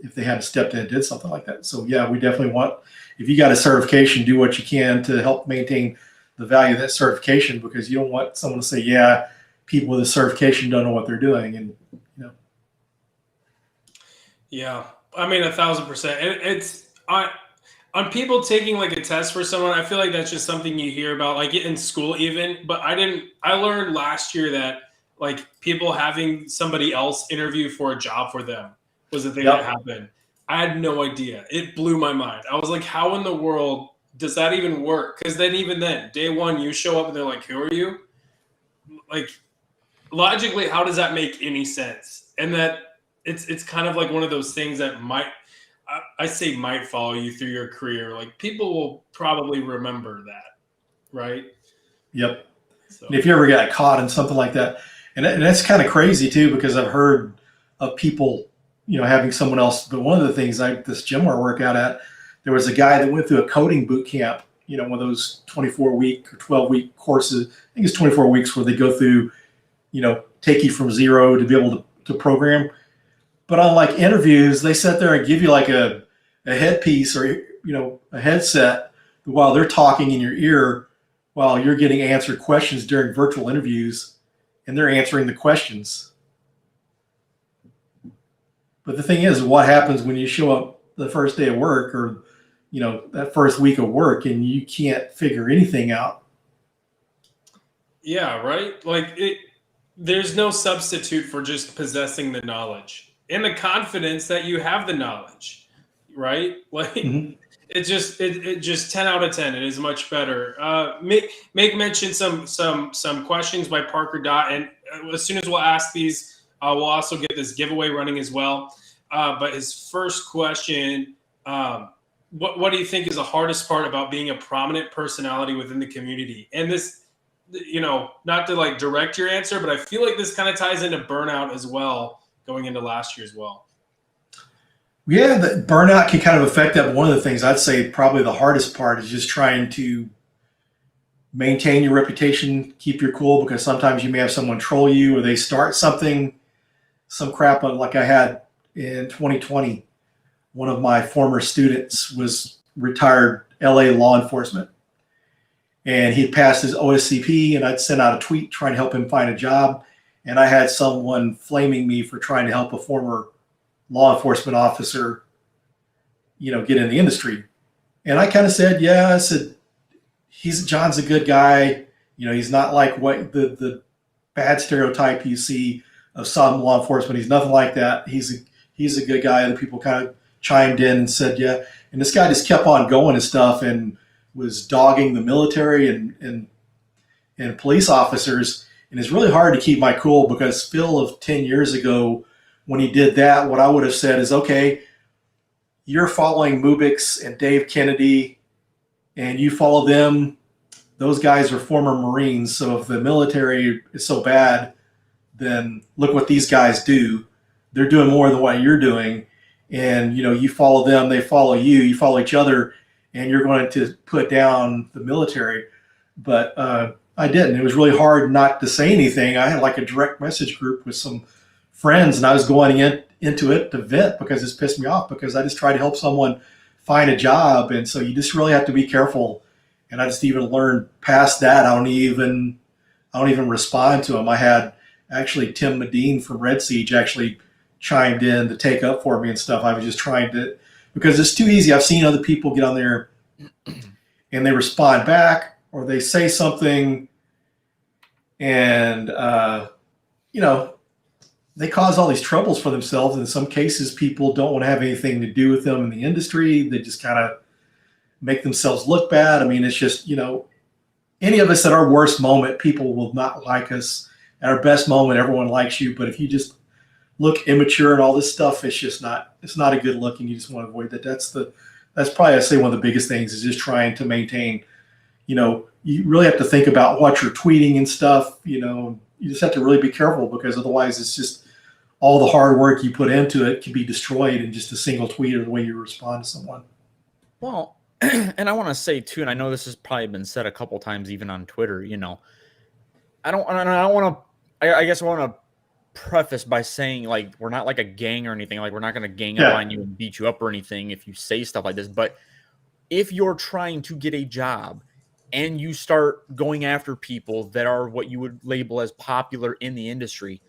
if they hadn't stepped in and did something like that. So yeah, we definitely want, if you got a certification, do what you can to help maintain the value of that certification, because you don't want someone to say, yeah, people with a certification don't know what they're doing. And, Yeah, I mean, 1,000%. It's on people taking like a test for someone. I feel like that's just something you hear about, like in school even. But I learned last year that like people having somebody else interview for a job for them was a thing that happened. I had no idea. It blew my mind. I was like, how in the world does that even work? Because then even then, day one, you show up and they're like, who are you? Like, logically, how does that make any sense? And that it's kind of like one of those things that might follow you through your career. Like, people will probably remember that, right? Yep. So. And if you ever got caught in something like that, and that's kind of crazy too, because I've heard of people, having someone else. But one of the things, this gym where I work out at, there was a guy that went through a coding boot camp, one of those 24-week or 12-week courses. I think it's 24 weeks where they go through, take you from zero to be able to program. But on like interviews, they sit there and give you like a headpiece or, a headset while they're talking in your ear while you're getting answered questions during virtual interviews, and they're answering the questions. But the thing is, what happens when you show up the first day of work or, that first week of work and you can't figure anything out? Yeah, right? Like there's no substitute for just possessing the knowledge and the confidence that you have the knowledge, right? Like it just 10 out of 10. It is much better. Make mention some questions by Parker Dot, and as soon as we'll ask these, we'll also get this giveaway running as well. But his first question, what do you think is the hardest part about being a prominent personality within the community? And this, not to like direct your answer, but I feel like this kind of ties into burnout as well, going into last year as well. Yeah, the burnout can kind of affect that. But one of the things I'd say probably the hardest part is just trying to maintain your reputation, keep your cool, because sometimes you may have someone troll you or they start some crap like I had in 2020. One of my former students was retired LA law enforcement, and he passed his OSCP, and I'd sent out a tweet trying to help him find a job. And I had someone flaming me for trying to help a former law enforcement officer, get in the industry. And I kind of said, I said, John's a good guy. He's not like what the bad stereotype you see of some law enforcement. He's nothing like that. He's a good guy. Other people kind of chimed in and said, yeah. And this guy just kept on going and stuff and was dogging the military and police officers. And it's really hard to keep my cool, because Phil of 10 years ago, when he did that, what I would have said is, okay, you're following Mubix and Dave Kennedy, and you follow them. Those guys are former Marines. So if the military is so bad, then look what these guys do. They're doing more than what you're doing. And, you follow them, they follow you, you follow each other, and you're going to put down the military. But I didn't. It was really hard not to say anything. I had like a direct message group with some friends, and I was going into it to vent because it's pissed me off, because I just try to help someone find a job. And so you just really have to be careful. And I just even learned past that. I don't even respond to them. I had actually Tim Medine from Red Siege actually chimed in to take up for me and stuff. I was just trying to, because it's too easy. I've seen other people get on there and they respond back or they say something and, they cause all these troubles for themselves. In some cases, people don't want to have anything to do with them in the industry. They just kind of make themselves look bad. I mean, it's just, any of us at our worst moment, people will not like us. At our best moment, everyone likes you. But if you just look immature and all this stuff, it's not a good look, and you just want to avoid that. That's probably, I'd say, one of the biggest things is just trying to maintain, you really have to think about what you're tweeting and stuff, you just have to really be careful, because otherwise it's just all the hard work you put into it can be destroyed in just a single tweet or the way you respond to someone. Well, and I want to say too, and I know this has probably been said a couple times, even on Twitter, I want to preface by saying, like, we're not like a gang or anything. Like, we're not going to gang up on you and beat you up or anything if you say stuff like this. But if you're trying to get a job and you start going after people that are what you would label as popular in the industry,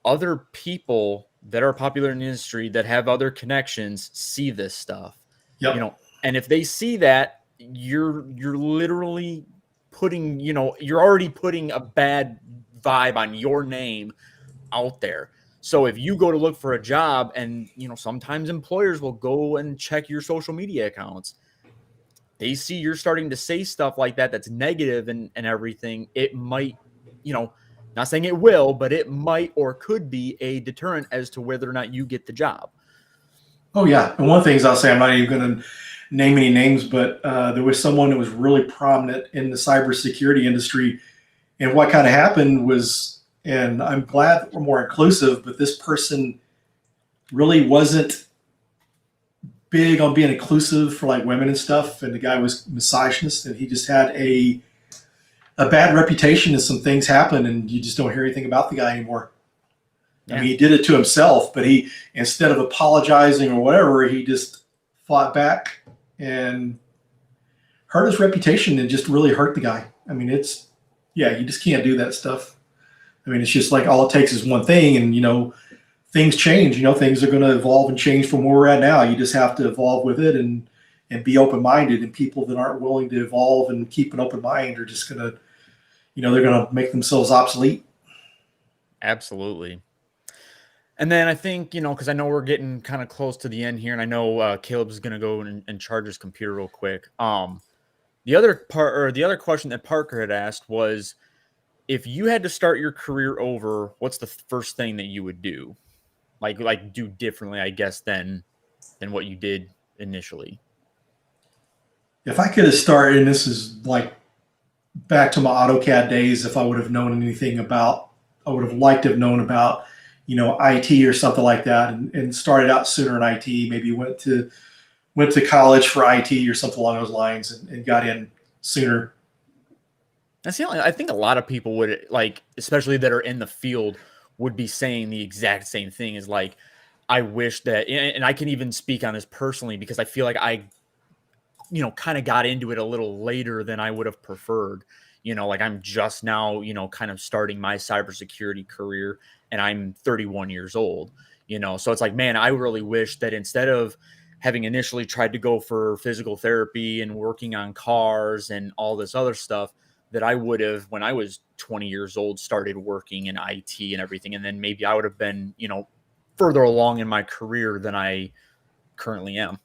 other people that are popular in the industry that have other connections see this stuff. Yep. And if they see that, you're literally putting, you're already putting a bad vibe on your name out there. So if you go to look for a job and, sometimes employers will go and check your social media accounts, they see you're starting to say stuff like that that's negative and everything, it might, not saying it will, but it might or could be a deterrent as to whether or not you get the job. Oh, yeah. And one of the things I'll say, I'm not even going to name any names, but there was someone that was really prominent in the cybersecurity industry. And what kind of happened was, and I'm glad that we're more inclusive, but this person really wasn't big on being inclusive for like women and stuff. And the guy was misogynist, and he just had a bad reputation, and some things happen, and you just don't hear anything about the guy anymore. Yeah. I mean, he did it to himself, but he, instead of apologizing or whatever, he just fought back and hurt his reputation and just really hurt the guy. I mean, you just can't do that stuff. I mean, it's just like all it takes is one thing, and, things change, things are going to evolve and change from where we're at now. You just have to evolve with it and be open-minded, and people that aren't willing to evolve and keep an open mind are just going to, they're going to make themselves obsolete. Absolutely. And then I think, because I know we're getting kind of close to the end here, and I know Caleb's going to go and charge his computer real quick. The other question that Parker had asked was, if you had to start your career over, what's the first thing that you would do? Like do differently, I guess, than what you did initially. If I could have started, and this is like back to my AutoCAD days, if I would have known anything about, I would have liked to have known about, IT or something like that, and started out sooner in IT, maybe went to college for IT or something along those lines, and got in sooner. That's the only, I think a lot of people would, like, especially that are in the field, would be saying the exact same thing, is like, I wish that, and I can even speak on this personally, because I feel like I, kind of got into it a little later than I would have preferred. Like, I'm just now, kind of starting my cybersecurity career, and I'm 31 years old, so it's like, man, I really wish that instead of having initially tried to go for physical therapy and working on cars and all this other stuff, that I would have, when I was 20 years old, started working in IT and everything. And then maybe I would have been, further along in my career than I currently am.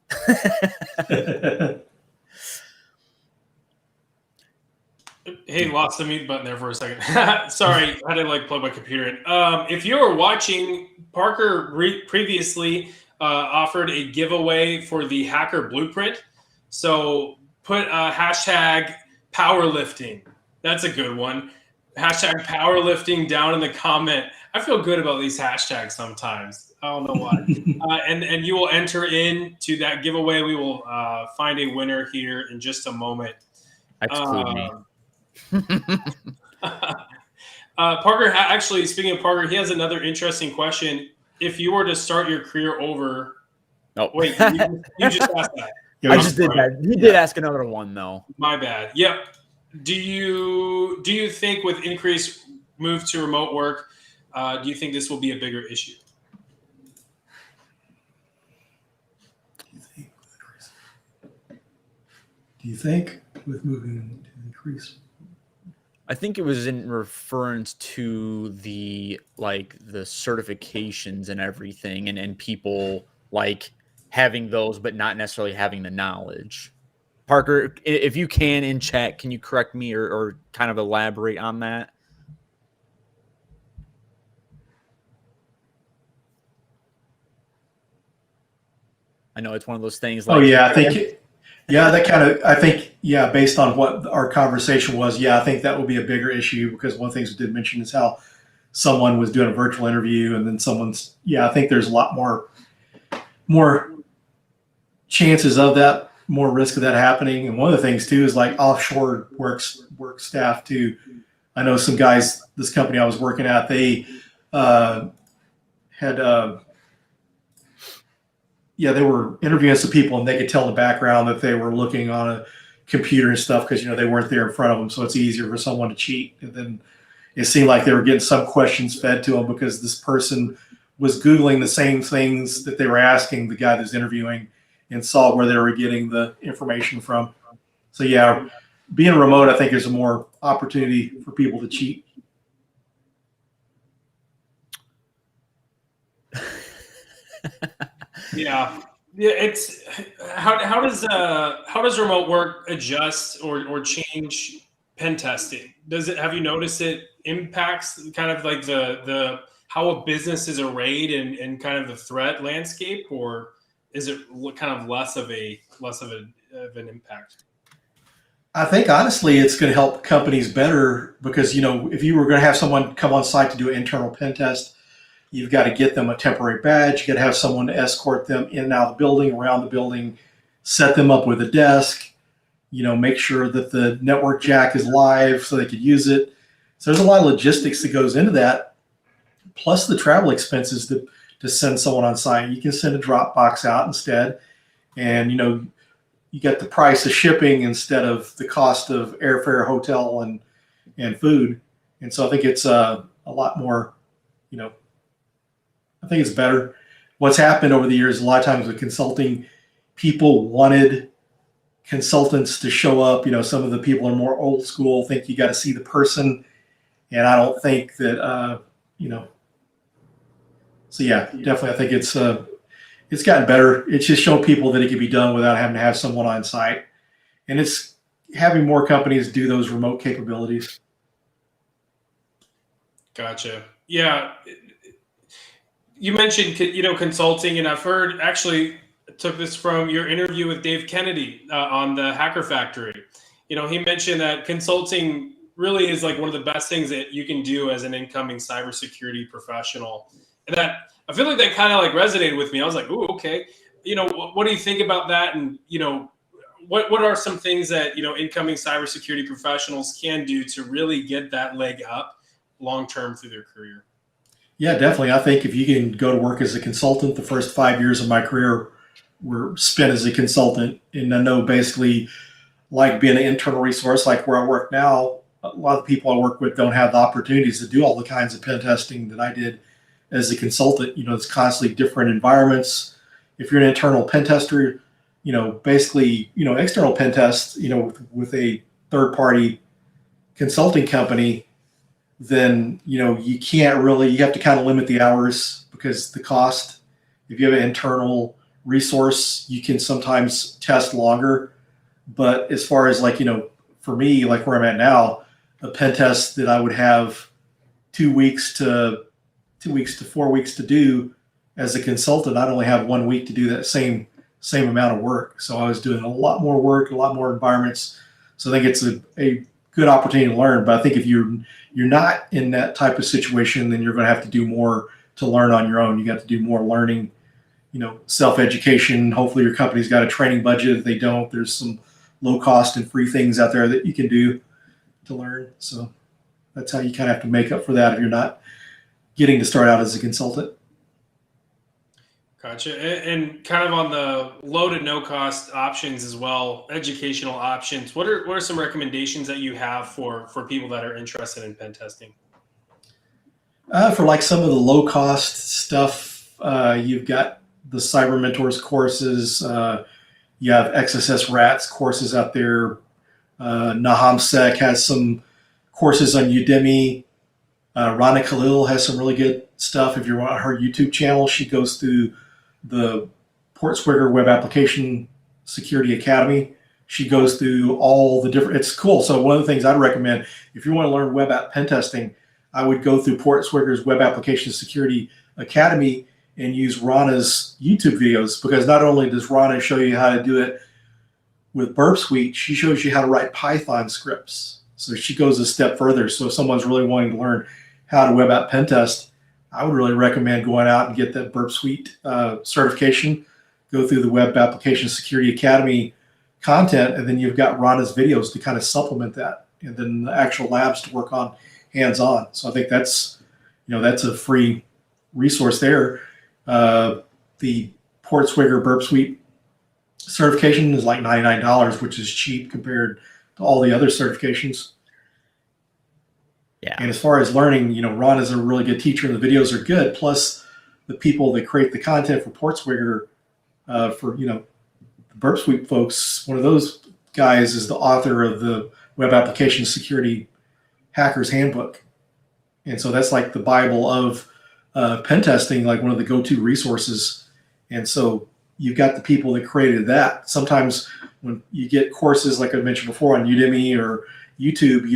Hey, lost the mute button there for a second. Sorry, I had to plug my computer in. If you were watching, Parker previously offered a giveaway for the Hacker Blueprint. So put hashtag powerlifting. That's a good one. Hashtag powerlifting down in the comment. I feel good about these hashtags sometimes. I don't know why. And you will enter into that giveaway. We will find a winner here in just a moment. Exclude me. Parker, actually, speaking of Parker, he has another interesting question. If you were to start your career over, wait, you just asked that. I just did that. He did ask another one, though. My bad. Yep. Do you think with increased move to remote work, do you think this will be a bigger issue? Do you think, with moving to increase? I think it was in reference to the certifications and everything, and people like having those but not necessarily having the knowledge. Parker, if you can in chat, can you correct me or kind of elaborate on that? I know it's one of those things like, oh yeah, I think, yeah, that kind of, I think, yeah, based on what our conversation was, yeah, I think that would be a bigger issue, because one of the things we did mention is how someone was doing a virtual interview and then someone's, yeah, I think there's a lot more chances of that, more risk of that happening. And one of the things too is like offshore work staff too. I know some guys, this company I was working at, they had they were interviewing some people, and they could tell in the background that they were looking on a computer and stuff, because they weren't there in front of them, so it's easier for someone to cheat. And then it seemed like they were getting some questions fed to them because this person was Googling the same things that they were asking the guy that's interviewing, and saw where they were getting the information from. So yeah, being remote, I think there's a more opportunity for people to cheat. Yeah. It's how does remote work adjust or change pen testing? Have you noticed it impacts kind of like the how a business is arrayed and kind of the threat landscape, or is it kind of less of an impact? I think honestly, it's going to help companies better, because if you were going to have someone come on site to do an internal pen test, you've got to get them a temporary badge. You got to have someone to escort them in and out of the building, around the building, set them up with a desk, make sure that the network jack is live so they could use it. So there's a lot of logistics that goes into that, plus the travel expenses to send someone on site. You can send a Dropbox out instead, and you get the price of shipping instead of the cost of airfare, hotel, and food. And so I think it's a lot more, I think it's better. What's happened over the years, a lot of times with consulting, people wanted consultants to show up. Some of the people are more old school, think you got to see the person. And I don't think that, so yeah, definitely. I think it's gotten better. It's just showing people that it can be done without having to have someone on site. And it's having more companies do those remote capabilities. Gotcha. Yeah. You mentioned, consulting, and I've heard, actually took this from your interview with Dave Kennedy on the Hacker Factory. He mentioned that consulting really is like one of the best things that you can do as an incoming cybersecurity professional. And that, I feel like that kind of like resonated with me. I was like, ooh, okay. What do you think about that? And, what are some things that, incoming cybersecurity professionals can do to really get that leg up long-term through their career? Yeah, definitely. I think if you can go to work as a consultant, the first 5 years of my career were spent as a consultant. And I know basically, like being an internal resource, like where I work now, a lot of the people I work with don't have the opportunities to do all the kinds of pen testing that I did as a consultant. It's constantly different environments. If you're an internal pen tester, basically, external pen tests, with a third party consulting company, then, you can't really, you have to kind of limit the hours because the cost. If you have an internal resource, you can sometimes test longer. But as far as for me, like where I'm at now, a pen test that I would have 2 weeks to 4 weeks to do as a consultant, I'd only have 1 week to do that same amount of work. So I was doing a lot more work, a lot more environments. So I think it's a good opportunity to learn. But I think if you're not in that type of situation, then you're going to have to do more to learn on your own. You got to do more learning, self-education. Hopefully your company's got a training budget. If they don't, there's some low cost and free things out there that you can do to learn. So that's how you kind of have to make up for that if you're not getting to start out as a consultant. Gotcha. And kind of on the low to no cost options as well, educational options, what are some recommendations that you have for people that are interested in pen testing? For like some of the low cost stuff, you've got the Cyber Mentors courses. You have XSS Rats courses out there. NahamSec has some courses on Udemy. Rana Khalil has some really good stuff. If you're on her YouTube channel, she goes through the Portswigger Web Application Security Academy. She goes through all the different, it's cool. So one of the things I'd recommend, if you want to learn web app pen testing, I would go through Portswigger's Web Application Security Academy and use Rana's YouTube videos, because not only does Rana show you how to do it with Burp Suite, she shows you how to write Python scripts. So she goes a step further. So if someone's really wanting to learn how to web app pen test, I would really recommend going out and get that Burp Suite certification, go through the Web Application Security Academy content, and then you've got Rana's videos to kind of supplement that, and then the actual labs to work on hands-on. So I think that's, that's a free resource there. The Portswigger Burp Suite certification is like $99, which is cheap compared to all the other certifications. Yeah. And as far as learning, Ron is a really good teacher and the videos are good. Plus the people that create the content for Portswigger, for, the Burp Suite folks, one of those guys is the author of the Web Application Security Hacker's Handbook. And so that's like the Bible of pen testing, like one of the go-to resources. And so you've got the people that created that. Sometimes when you get courses, like I mentioned before, on Udemy or YouTube,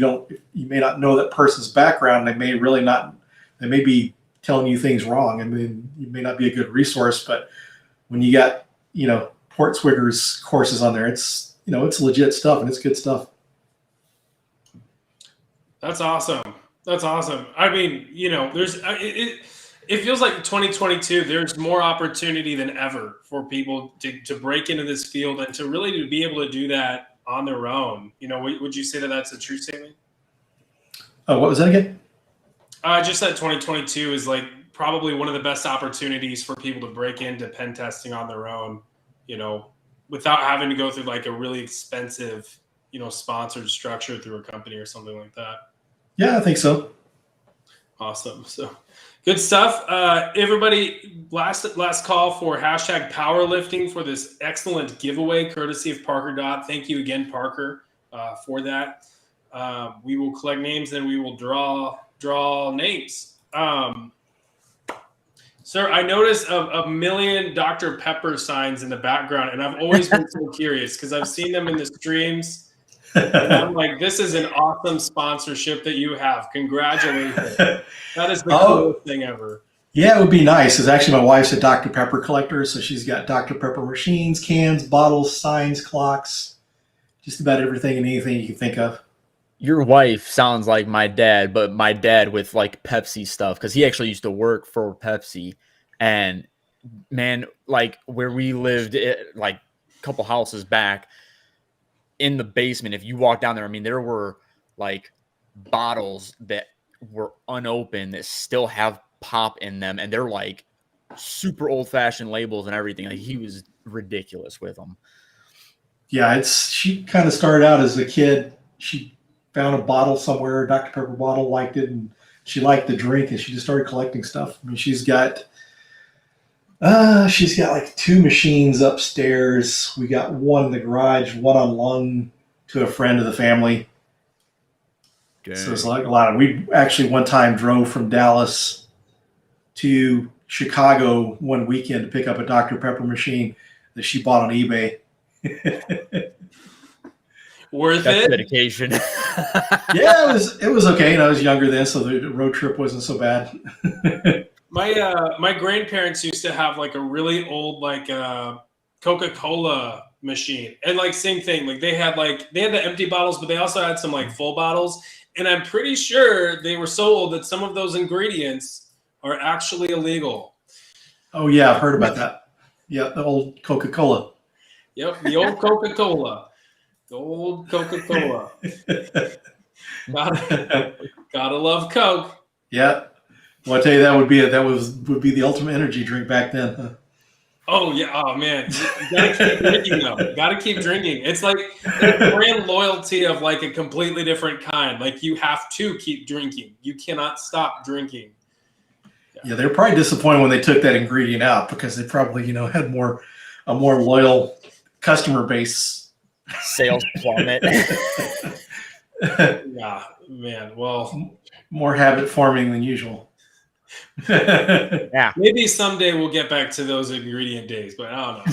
you may not know that person's background. They may be telling you things wrong. I mean, you may not be a good resource, but when you got, Portswigger's courses on there, it's legit stuff and it's good stuff. That's awesome. That's awesome. I mean, it feels like 2022, there's more opportunity than ever for people to break into this field and to really be able to do that on their own. Would you say that that's a true statement? What was that again? Just that 2022 is like probably one of the best opportunities for people to break into pen testing on their own, without having to go through like a really expensive, sponsored structure through a company or something like that. Yeah, I think so. Awesome. So good stuff. Everybody, last call for #powerlifting for this excellent giveaway courtesy of Parker Dot. Thank you again, Parker, for that. We will collect names and we will draw names. Sir, I noticed a million Dr. Pepper signs in the background, and I've always been so curious because I've seen them in the streams. And I'm like, this is an awesome sponsorship that you have. Congratulations. That is the coolest thing ever. Yeah, it would be nice. It's actually my wife's a Dr. Pepper collector, so she's got Dr. Pepper machines, cans, bottles, signs, clocks, just about everything and anything you can think of. Your wife sounds like my dad, but my dad with like Pepsi stuff, because he actually used to work for Pepsi. And man, like where we lived, like a couple houses back in the basement, if you walk down there, I mean, there were like bottles that were unopened that still have pop in them, and they're like super old-fashioned labels and everything. Like he was ridiculous with them. Yeah, she kind of started out as a kid. She found a bottle somewhere, a Dr. Pepper bottle, liked it, and she liked the drink, and she just started collecting stuff. I mean, she's got like 2 machines upstairs. We got one in the garage, one on loan to a friend of the family. Okay. So it's like a lot of. We actually one time drove from Dallas to Chicago one weekend to pick up a Dr. Pepper machine that she bought on eBay. Worth That's it? dedication. Yeah, it was okay. And I was younger then, so the road trip wasn't so bad. My grandparents used to have like a really old like Coca-Cola machine, and like same thing. Like they had the empty bottles, but they also had some like full bottles. And I'm pretty sure they were so old that some of those ingredients are actually illegal. Oh yeah, I've heard about that. Yeah, the old Coca-Cola. Yep, the old Coca-Cola. The old Coca-Cola. Gotta love Coke. Yeah. Well, I tell you, that would be the ultimate energy drink back then. Huh? Oh yeah. Oh man. You gotta keep drinking though. Gotta keep drinking. It's like the brand loyalty of like a completely different kind. Like you have to keep drinking. You cannot stop drinking. Yeah, they were probably disappointed when they took that ingredient out, because they probably, had a more loyal customer base. Sales plummet. Yeah, man. Well, more habit forming than usual. Yeah. Maybe someday we'll get back to those ingredient days, but I don't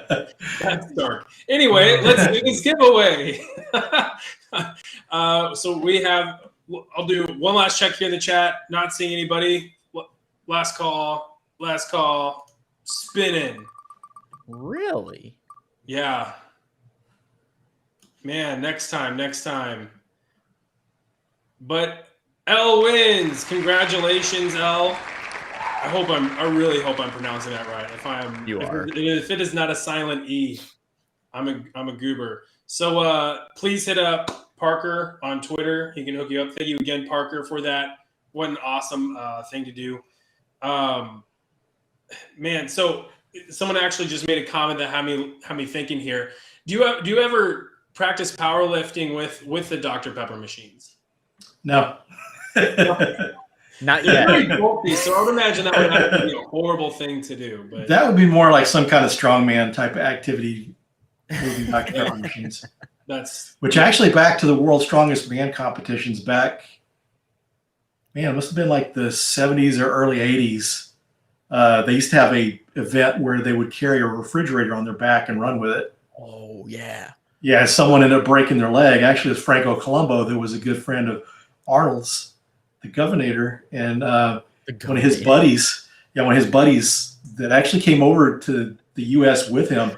know. That's dark. Anyway, let's do this giveaway. So I'll do one last check here in the chat. Not seeing anybody. Last call. Spinning. Really? Yeah. Man, next time. But L wins. Congratulations, L. I really hope I'm pronouncing that right. If it is not a silent E, I'm a goober. So please hit up Parker on Twitter. He can hook you up. Thank you again, Parker, for that. What an awesome thing to do. Man, so someone actually just made a comment that had me thinking here. Do you ever practice powerlifting with the Dr. Pepper machines? No. Not yet. Very bulky, so I would imagine that would have to be a horrible thing to do. But that would be more like some kind of strongman type of activity, moving Dr. Pepper machines. Which actually, back to the world's strongest man competitions back, man, it must have been like the 70s or early 80s. They used to have a event where they would carry a refrigerator on their back and run with it. Oh, yeah. Yeah, someone ended up breaking their leg. Actually, it was Franco Colombo, who was a good friend of Arnold's, the governor, and one of his buddies that actually came over to the U.S. with him,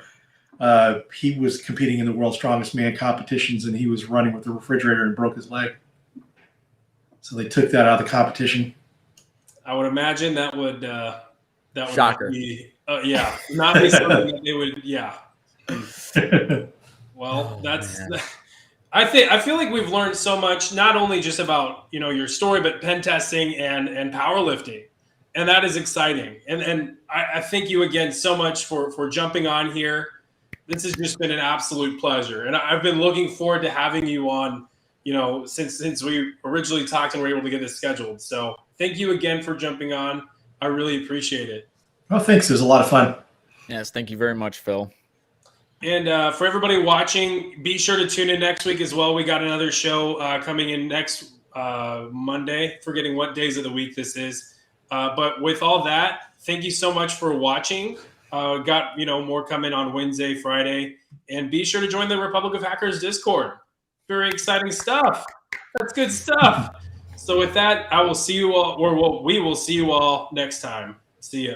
he was competing in the world's strongest man competitions, and he was running with the refrigerator and broke his leg. So they took that out of the competition. I would imagine that would Shocker. Be not be something that they would. Yeah. Well, I feel like we've learned so much, not only just about your story, but pen testing and powerlifting, and that is exciting. And I thank you again so much for jumping on here. This has just been an absolute pleasure, and I've been looking forward to having you on. Since we originally talked and were able to get this scheduled. So thank you again for jumping on. I really appreciate it. Oh, thanks. It was a lot of fun. Yes, thank you very much, Phil. And for everybody watching, be sure to tune in next week as well. We got another show coming in next Monday, forgetting what days of the week this is. But with all that, thank you so much for watching. Got more coming on Wednesday, Friday. And be sure to join the Republic of Hackers Discord. Very exciting stuff. That's good stuff. So with that, I will see you all, or we will see you all next time. See ya.